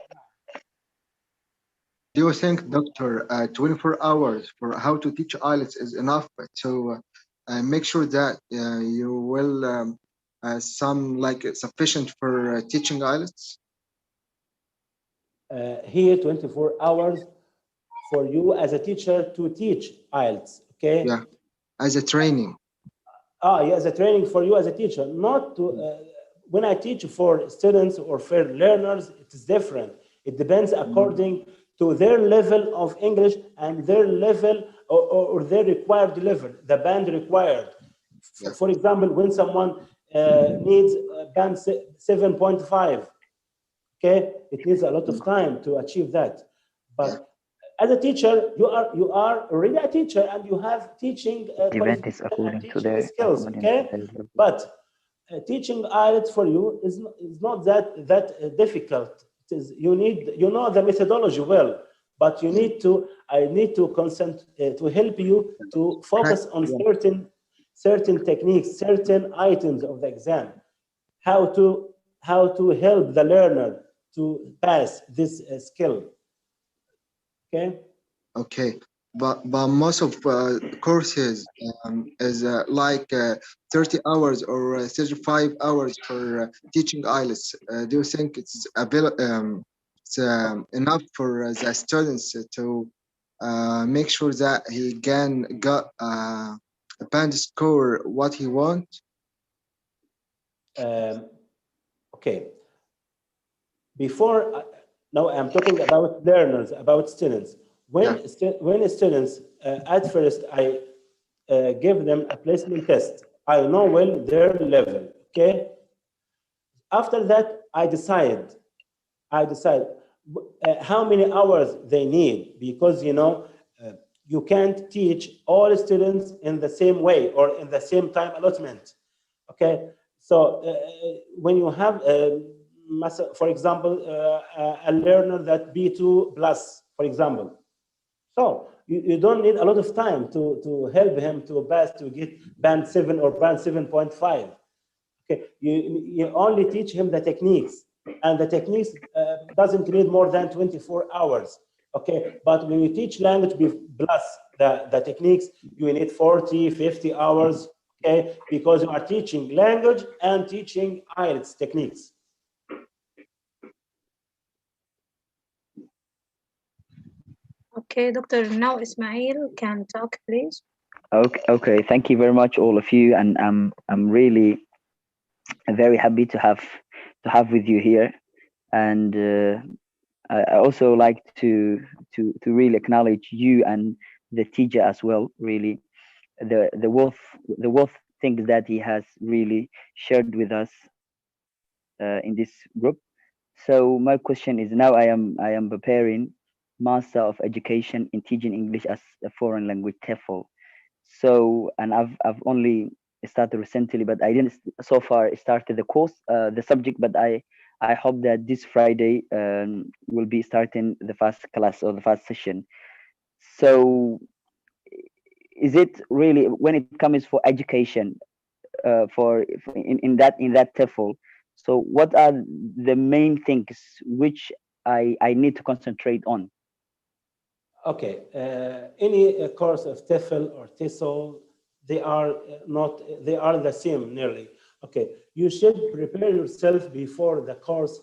Do you think, Doctor, 24 hours for how to teach IELTS is enough? So make sure that you will some like sufficient for teaching IELTS? Here, 24 hours for you as a teacher to teach IELTS, okay? Yeah, as a training. Yeah, as a training for you as a teacher. Not to, when I teach for students or for learners, it is different. It depends according to their level of English and their level or their required level, the band required. Yeah. For example, when someone needs band 7.5, okay, it needs a lot of time to achieve that. But as a teacher, you are already a teacher and you have teaching skills, okay? But teaching IELTS for you is not that difficult. It is, you know the methodology well, but you need to, I need to concentrate to help you to focus on certain techniques, certain items of the exam, how to help the learner to pass this skill. Okay. Okay, but most of courses is like 30 hours or 35 hours for teaching IELTS. Do you think it's enough for the students to make sure that he can get a band score what he wants? Okay. Before, now I'm talking about learners, about students. When students, at first I give them a placement test, I know well their level. Okay. After that, I decide how many hours they need, because you can't teach all students in the same way or in the same time allotment. Okay, so when you have for example a learner that B2 plus, for example, so you don't need a lot of time to help him to pass to get band 7 or band 7.5. Okay, you only teach him the techniques, and the techniques doesn't need more than 24 hours. Okay, but when you teach language plus the techniques, you need 40, 50 hours. Okay, because you are teaching language and teaching IELTS techniques. Okay, Dr. Now Ismail can talk, please. Okay. Thank you very much, all of you, and I'm really very happy to have with you here, and I also like to really acknowledge you and the teacher as well. Really, the worth things that he has really shared with us in this group. So my question is, now I am preparing Master of Education in Teaching English as a Foreign Language, TEFL. So, and I've only started recently, but I didn't so far started the course, the subject, but I hope that this Friday will be starting the first class or the first session. So is it really, when it comes for education, for in that TEFL, so what are the main things which I need to concentrate on? Okay, any course of TEFL or TESOL, they are the same nearly. Okay, you should prepare yourself before the course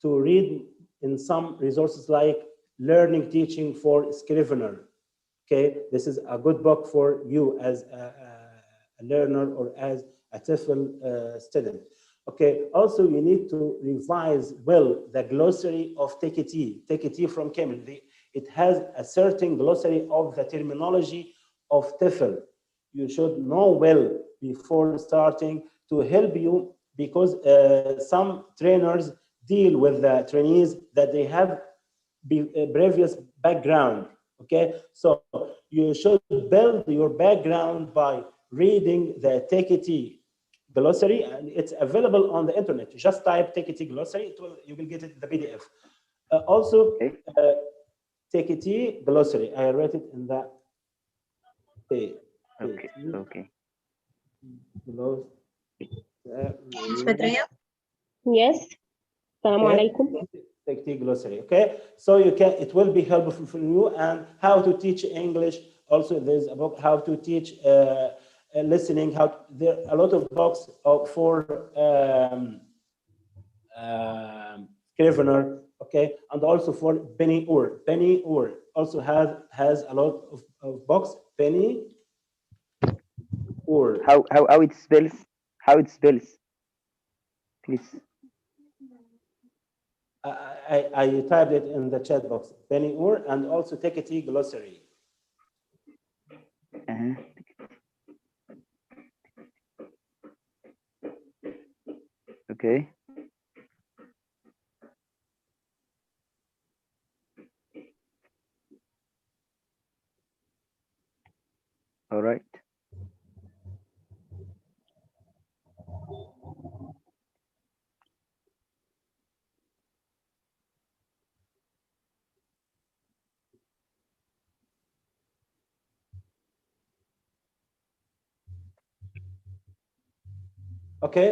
to read in some resources like Learning Teaching for Scrivener. Okay, this is a good book for you as a learner or as a TEFL student. Okay, also you need to revise well the glossary of Take It from Camel. It has a certain glossary of the terminology of TEFL. You should know well before starting to help you, because some trainers deal with the trainees that they have previous background. Okay, so you should build your background by reading the Take It glossary, and it's available on the internet. Just type Take It glossary, you will get it the PDF. Also, Take It glossary. I wrote it in the Okay. Badriya? Yes. Assalamu alaikum. Take It glossary. Okay, so it will be helpful for you, and how to teach English. Also, there's a book how to teach listening. There are a lot of books for Scrivener. Okay, and also for Penny Or. Penny Or also has a lot of books. Penny Or. How it spells? How it spells? Please. I typed it in the chat box. Penny Or, and also Take It glossary. Okay. All right. Okay.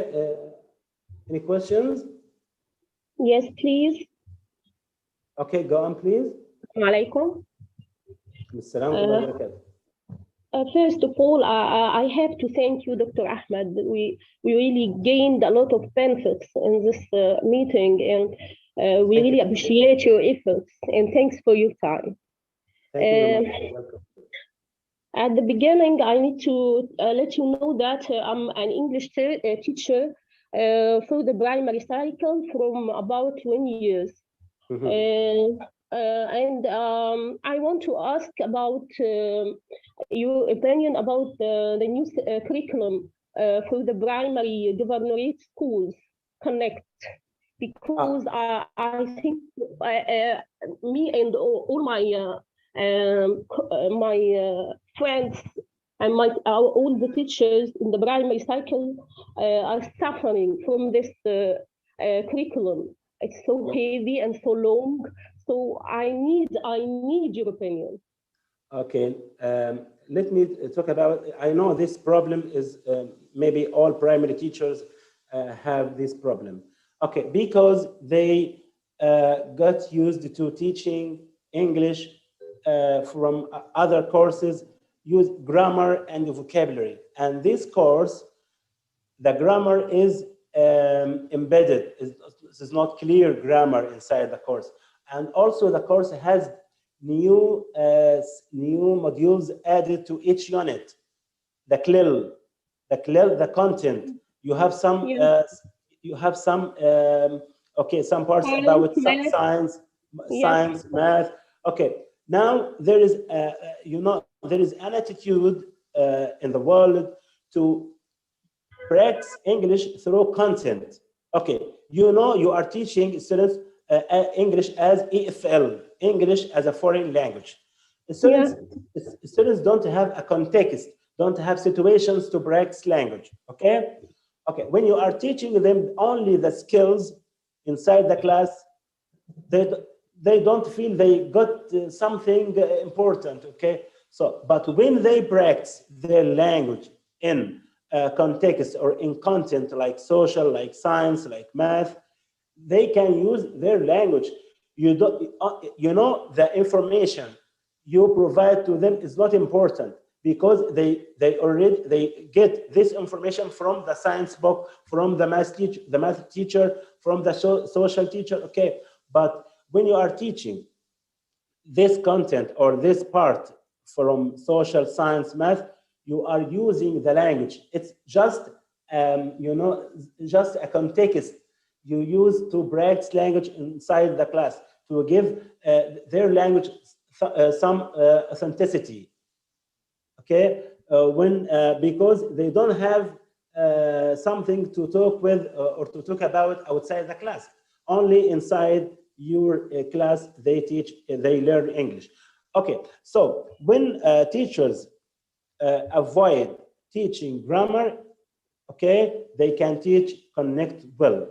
Any questions? Yes, please. Okay, go on, please. Assalamu alaikum. السلام ورحمة الله وبركاته. First of all, I have to thank you, Dr. Ahmed. We really gained a lot of benefits in this meeting, and we really appreciate your efforts, and thanks for your time. Thank you very much. You're welcome. At the beginning, I need to let you know that I'm an English teacher for the primary cycle from about 20 years. And I want to ask about your opinion about the new curriculum for the primary governorate schools, Connect, because I think me and all my friends and all the teachers in the primary cycle are suffering from this curriculum. It's so heavy and so long. So I need your opinion. Okay, let me talk about. I know this problem is maybe all primary teachers have this problem. Okay, because they got used to teaching English from other courses, use grammar and vocabulary, and this course, the grammar is embedded. This is not clear grammar inside the course, and also the course has new modules added to each unit. The CLIL, the content. You have some some parts about science, math. Okay, now there is there is an attitude in the world to practice English through content. Okay, you are teaching students English as EFL, English as a foreign language. Students don't have a context, don't have situations to practice language. Okay, when you are teaching them only the skills inside the class, they don't feel they got something important. Okay, so but when they practice their language in context or in content like social, like science, like math, they can use their language. The information you provide to them is not important because they get this information from the science book, from the math teacher, from the social teacher. Okay, but when you are teaching this content or this part from social, science, math, you are using the language. It's just just a context you use to practice language inside the class to give their language some authenticity. Okay, because they don't have something to talk with or to talk about outside the class. Only inside your class they learn English. Okay, so when teachers avoid teaching grammar, okay, they can teach Connect well.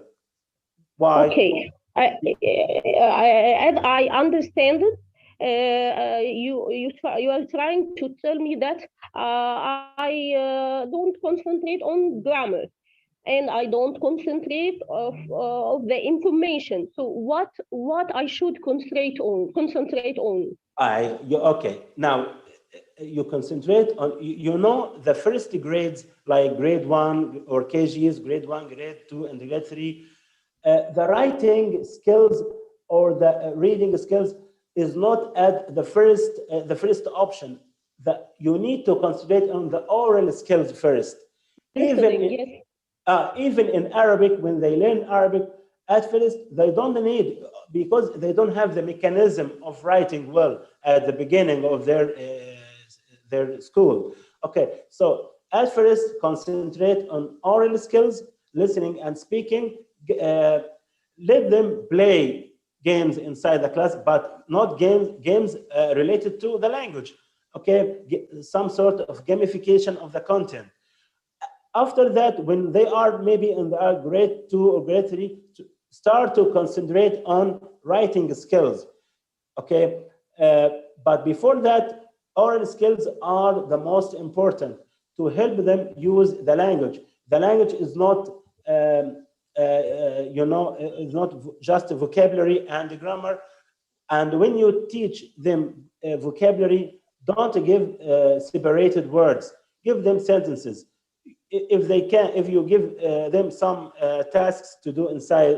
Why? Okay, I understand it. You are trying to tell me that I don't concentrate on grammar and I don't concentrate of the information. So what I should concentrate on? Okay, now you concentrate on the first grades like grade 1 or KGs, grade 1, grade 2, and grade 3. The writing skills or the reading skills is not at the first option. That you need to concentrate on the oral skills first. Even in Arabic, when they learn Arabic, at first they don't need, because they don't have the mechanism of writing well at the beginning of their school. Okay, so at first concentrate on oral skills, listening and speaking. Let them play games inside the class, but not games related to the language. Okay, some sort of gamification of the content. After that, when they are maybe in the grade 2 or grade 3, start to concentrate on writing skills. Okay, but before that, oral skills are the most important to help them use the language. The language is not is not just vocabulary and grammar. And when you teach them vocabulary Don't give separated words. Give them sentences. If they can, if you give them some tasks to do inside,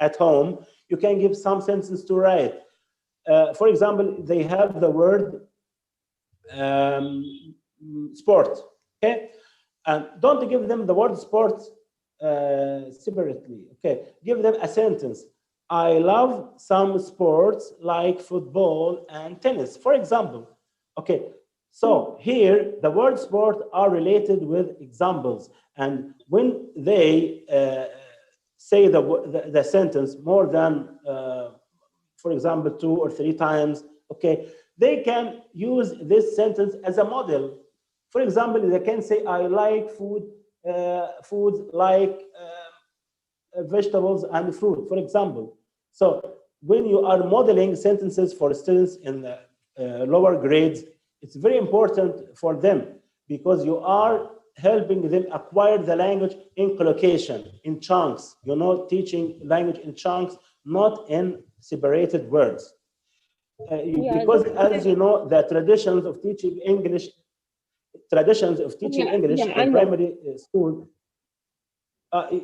at home, you can give some sentences to write. For example, they have the word sport, okay? And don't give them the word sport separately, okay? Give them a sentence. I love some sports like football and tennis, for example, okay? So here, the word sport are related with examples. And when they say the sentence more than, for example, 2 or 3 times, okay, they can use this sentence as a model. For example, they can say, I like foods like vegetables and fruit, for example. So when you are modeling sentences for students in the lower grades, it's very important for them because you are helping them acquire the language in collocation, in chunks. You're not teaching language in chunks, not in separated words. Because as you know, the traditions of teaching English in primary school,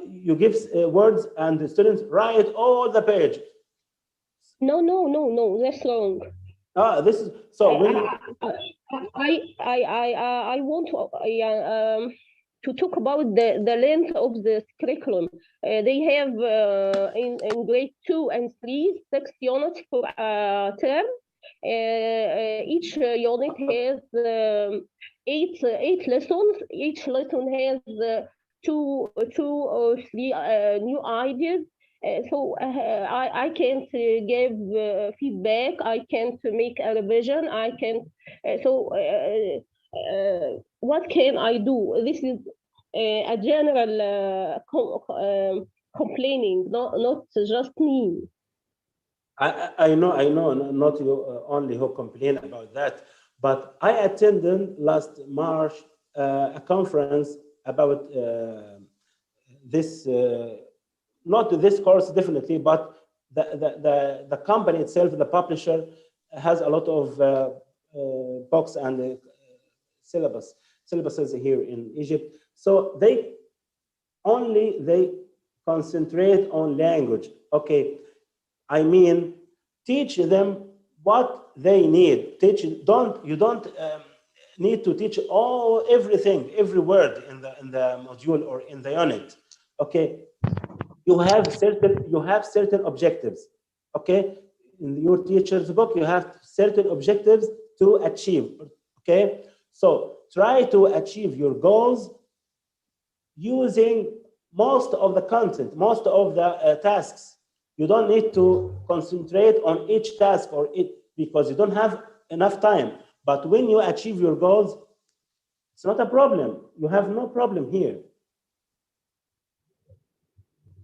you give words and the students write all the page. No, that's wrong. This is so. I want to talk about the length of the curriculum. They have in grade 2 and 3 6 units for a term. Each unit has 8 lessons. Each lesson has 2 or 3 new ideas. So I can't give feedback. I can't make a revision. I can't. What can I do? This is a general complaining, not just me. I know, not you only who complain about that, but I attended last March a conference about this. Not this course definitely, but the company itself, the publisher, has a lot of books and syllabuses here in Egypt. So they concentrate on language. Okay, I mean, teach them what they need. You don't need to teach everything, every word in the module or in the unit. Okay. You have certain objectives, okay? In your teacher's book, you have certain objectives to achieve, okay? So try to achieve your goals using most of the content, most of the tasks. You don't need to concentrate on each task because you don't have enough time. But when you achieve your goals, it's not a problem. You have no problem here.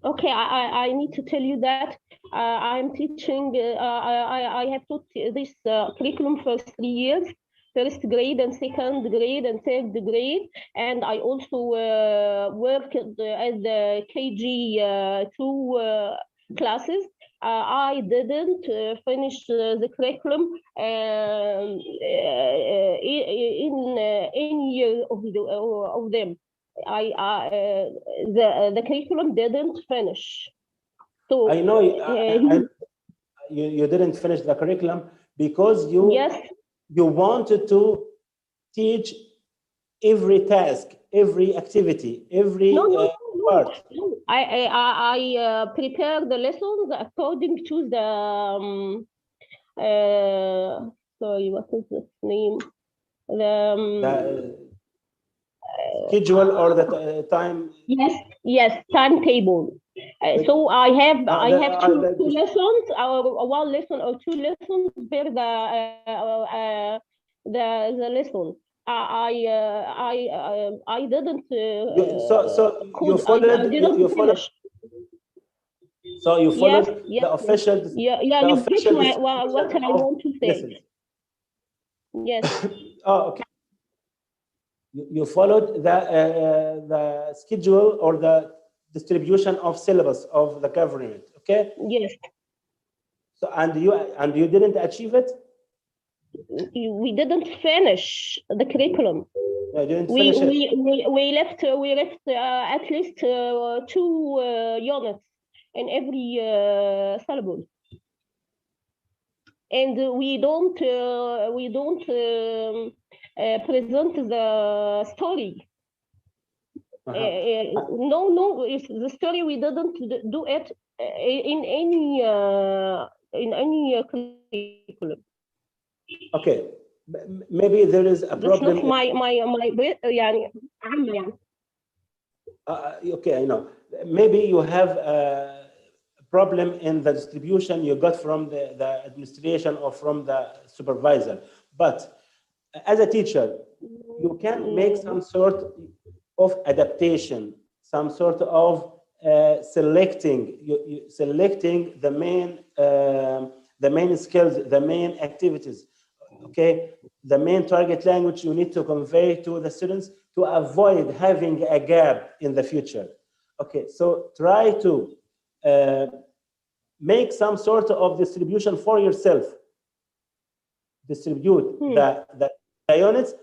Okay, I need to tell you that I'm teaching, I have taught this curriculum for 3 years, first grade and second grade and third grade. And I also worked at the KG2 classes. I didn't finish the curriculum in any year of them. The curriculum didn't finish. So I know you didn't finish the curriculum because you wanted to teach every task, every activity, every part. I prepare the lessons according to the sorry, what is this name? The schedule or the time? Yes, timetable. So I have two lessons, or 1 lesson or 2 lessons per the lesson. I didn't. You followed. So you followed the official. Yeah, you get what I want to say. Lessons. Yes. Oh, okay. You followed the schedule or the distribution of syllabus of the government, okay? Yes. So and you didn't achieve it? we didn't finish the curriculum. Yeah, you didn't finish it. We left at least 2 units in every syllable, and we don't present the story. No, the story we didn't do it in any curriculum. Okay, maybe there is a problem. That's not my يعني عامة يعني. Okay, I know. Maybe you have a problem in the distribution you got from the administration or from the supervisor. But as a teacher, you can make some sort of adaptation, some sort of selecting the main skills, the main activities. Okay, the main target language you need to convey to the students to avoid having a gap in the future. Okay, so try to make some sort of distribution for yourself. Distribute the units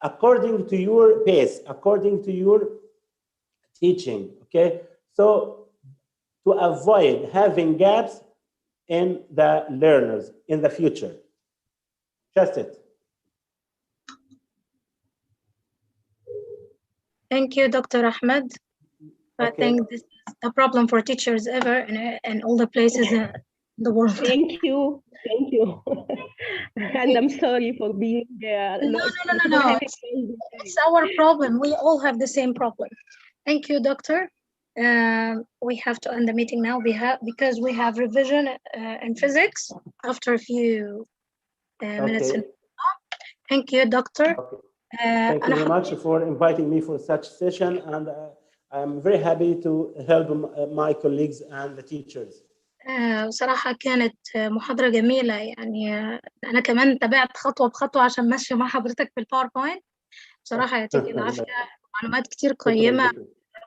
according to your pace, according to your teaching. Okay, so to avoid having gaps in the learners in the future. Just it. Thank you, Dr. Ahmed. I think this is a problem for teachers ever in all the places in the world. Thank you. And I'm sorry for being No. It's our problem. We all have the same problem. Thank you, Doctor. We have to end the meeting now. Because we have revision in physics after a few minutes. Thank you, Doctor. Thank you very much for inviting me for such session, and I'm very happy to help my colleagues and the teachers. صراحة كانت محاضرة جميلة يعني أنا كمان تابعت خطوة بخطوة عشان ماشية مع حضرتك في الباوربوينت. بصراحة يعطيك العافية، معلومات كتير قيمة.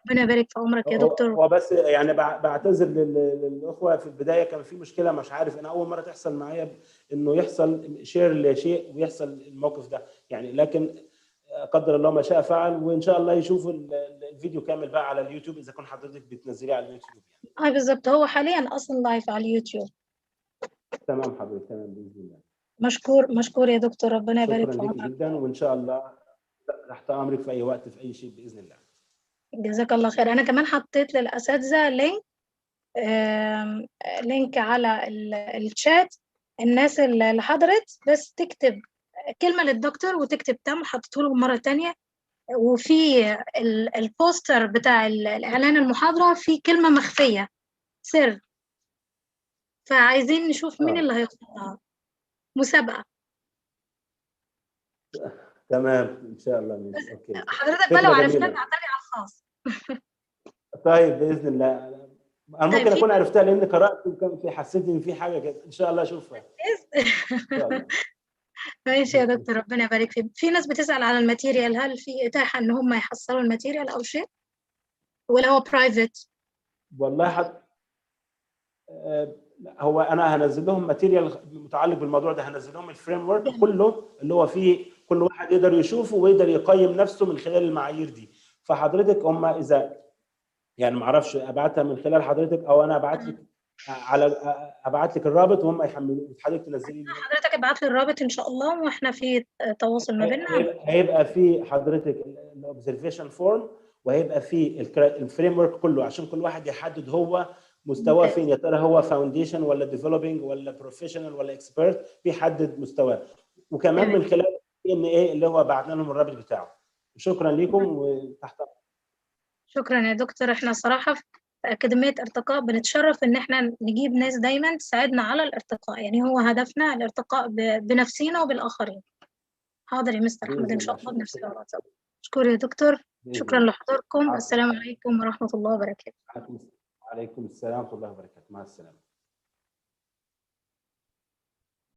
ربنا يبارك في عمرك يا دكتور. وبس يعني بعتذر للأخوة في البداية، كان في مشكلة مش عارف، أنا أول مرة تحصل معايا إنه يحصل شير لشيء ويحصل الموقف ده يعني، لكن قدر الله ما شاء فعل، وإن شاء الله يشوفوا الفيديو كامل بقى على اليوتيوب إذا كنت حضرتك بتنزليه على اليوتيوب يعني. بالظبط، هو حاليا أصلا لايف على اليوتيوب. تمام حضرتك، تمام بإذن الله. مشكور يا دكتور، ربنا يبارك في عمرك. شكرا لك جدا، وإن شاء الله تحت أمرك في أي وقت في أي شيء بإذن الله. جزاك الله خير. أنا كمان حطيت للأساتذة لينك على الشات، الناس اللي حضرت بس تكتب كلمة للدكتور وتكتب تم، حطيته لهم مرة تانية. وفي البوستر بتاع الإعلان المحاضرة في كلمة مخفية سر، فعايزين نشوف مين اللي هيختارها. مسابقة. تمام إن شاء الله. ماشي أوكي. حضرتك بقى لو عرفتها تعتلي على الخاص. طيب بإذن الله. أنا ممكن أكون عرفتها لأن قرأت وكان في حسيت إن في حاجة كده، إن شاء الله أشوفها. ماشي يا دكتور، ربنا يبارك فيك. في ناس بتسأل على الماتيريال، هل في إتاحة إن هم يحصلوا الماتيريال أو شيء؟ ولا هو برايفت؟ والله هو أنا هنزل لهم ماتيريال متعلق بالموضوع ده، هنزل لهم الفريم ورك كله اللي هو فيه كل واحد يقدر يشوفه ويقدر يقيم نفسه من خلال المعايير دي. فحضرتك هم إذا يعني ما اعرفش ابعتها من خلال حضرتك او انا ابعت لك الرابط وهم يحملوا، حضرتك تنزلي لي. حضرتك ابعت لي الرابط ان شاء الله واحنا في تواصل ما بيننا. هيبقى في حضرتك الاوبزرفيشن فورم، وهيبقى في الفريم ورك كله عشان كل واحد يحدد هو مستواه فين، يا ترى هو فاونديشن ولا ديفلوبينج ولا بروفيشنال ولا اكسبيرت، بيحدد مستواه. وكمان من خلال TNA اللي هو بعتنا لهم الرابط بتاعه. شكرا لكم وتحت. شكرا يا دكتور. احنا صراحة في أكاديمية ارتقاء بنتشرف إن احنا نجيب ناس دايما تساعدنا على الارتقاء، يعني هو هدفنا الارتقاء بنفسنا وبالآخرين. حاضر يا مستر أحمد، إن شاء الله بنفس الوقت. شكرا يا دكتور، شكرا لحضوركم. السلام عليكم ورحمة الله وبركاته. وعليكم السلام ورحمة الله وبركاته. مع السلامة.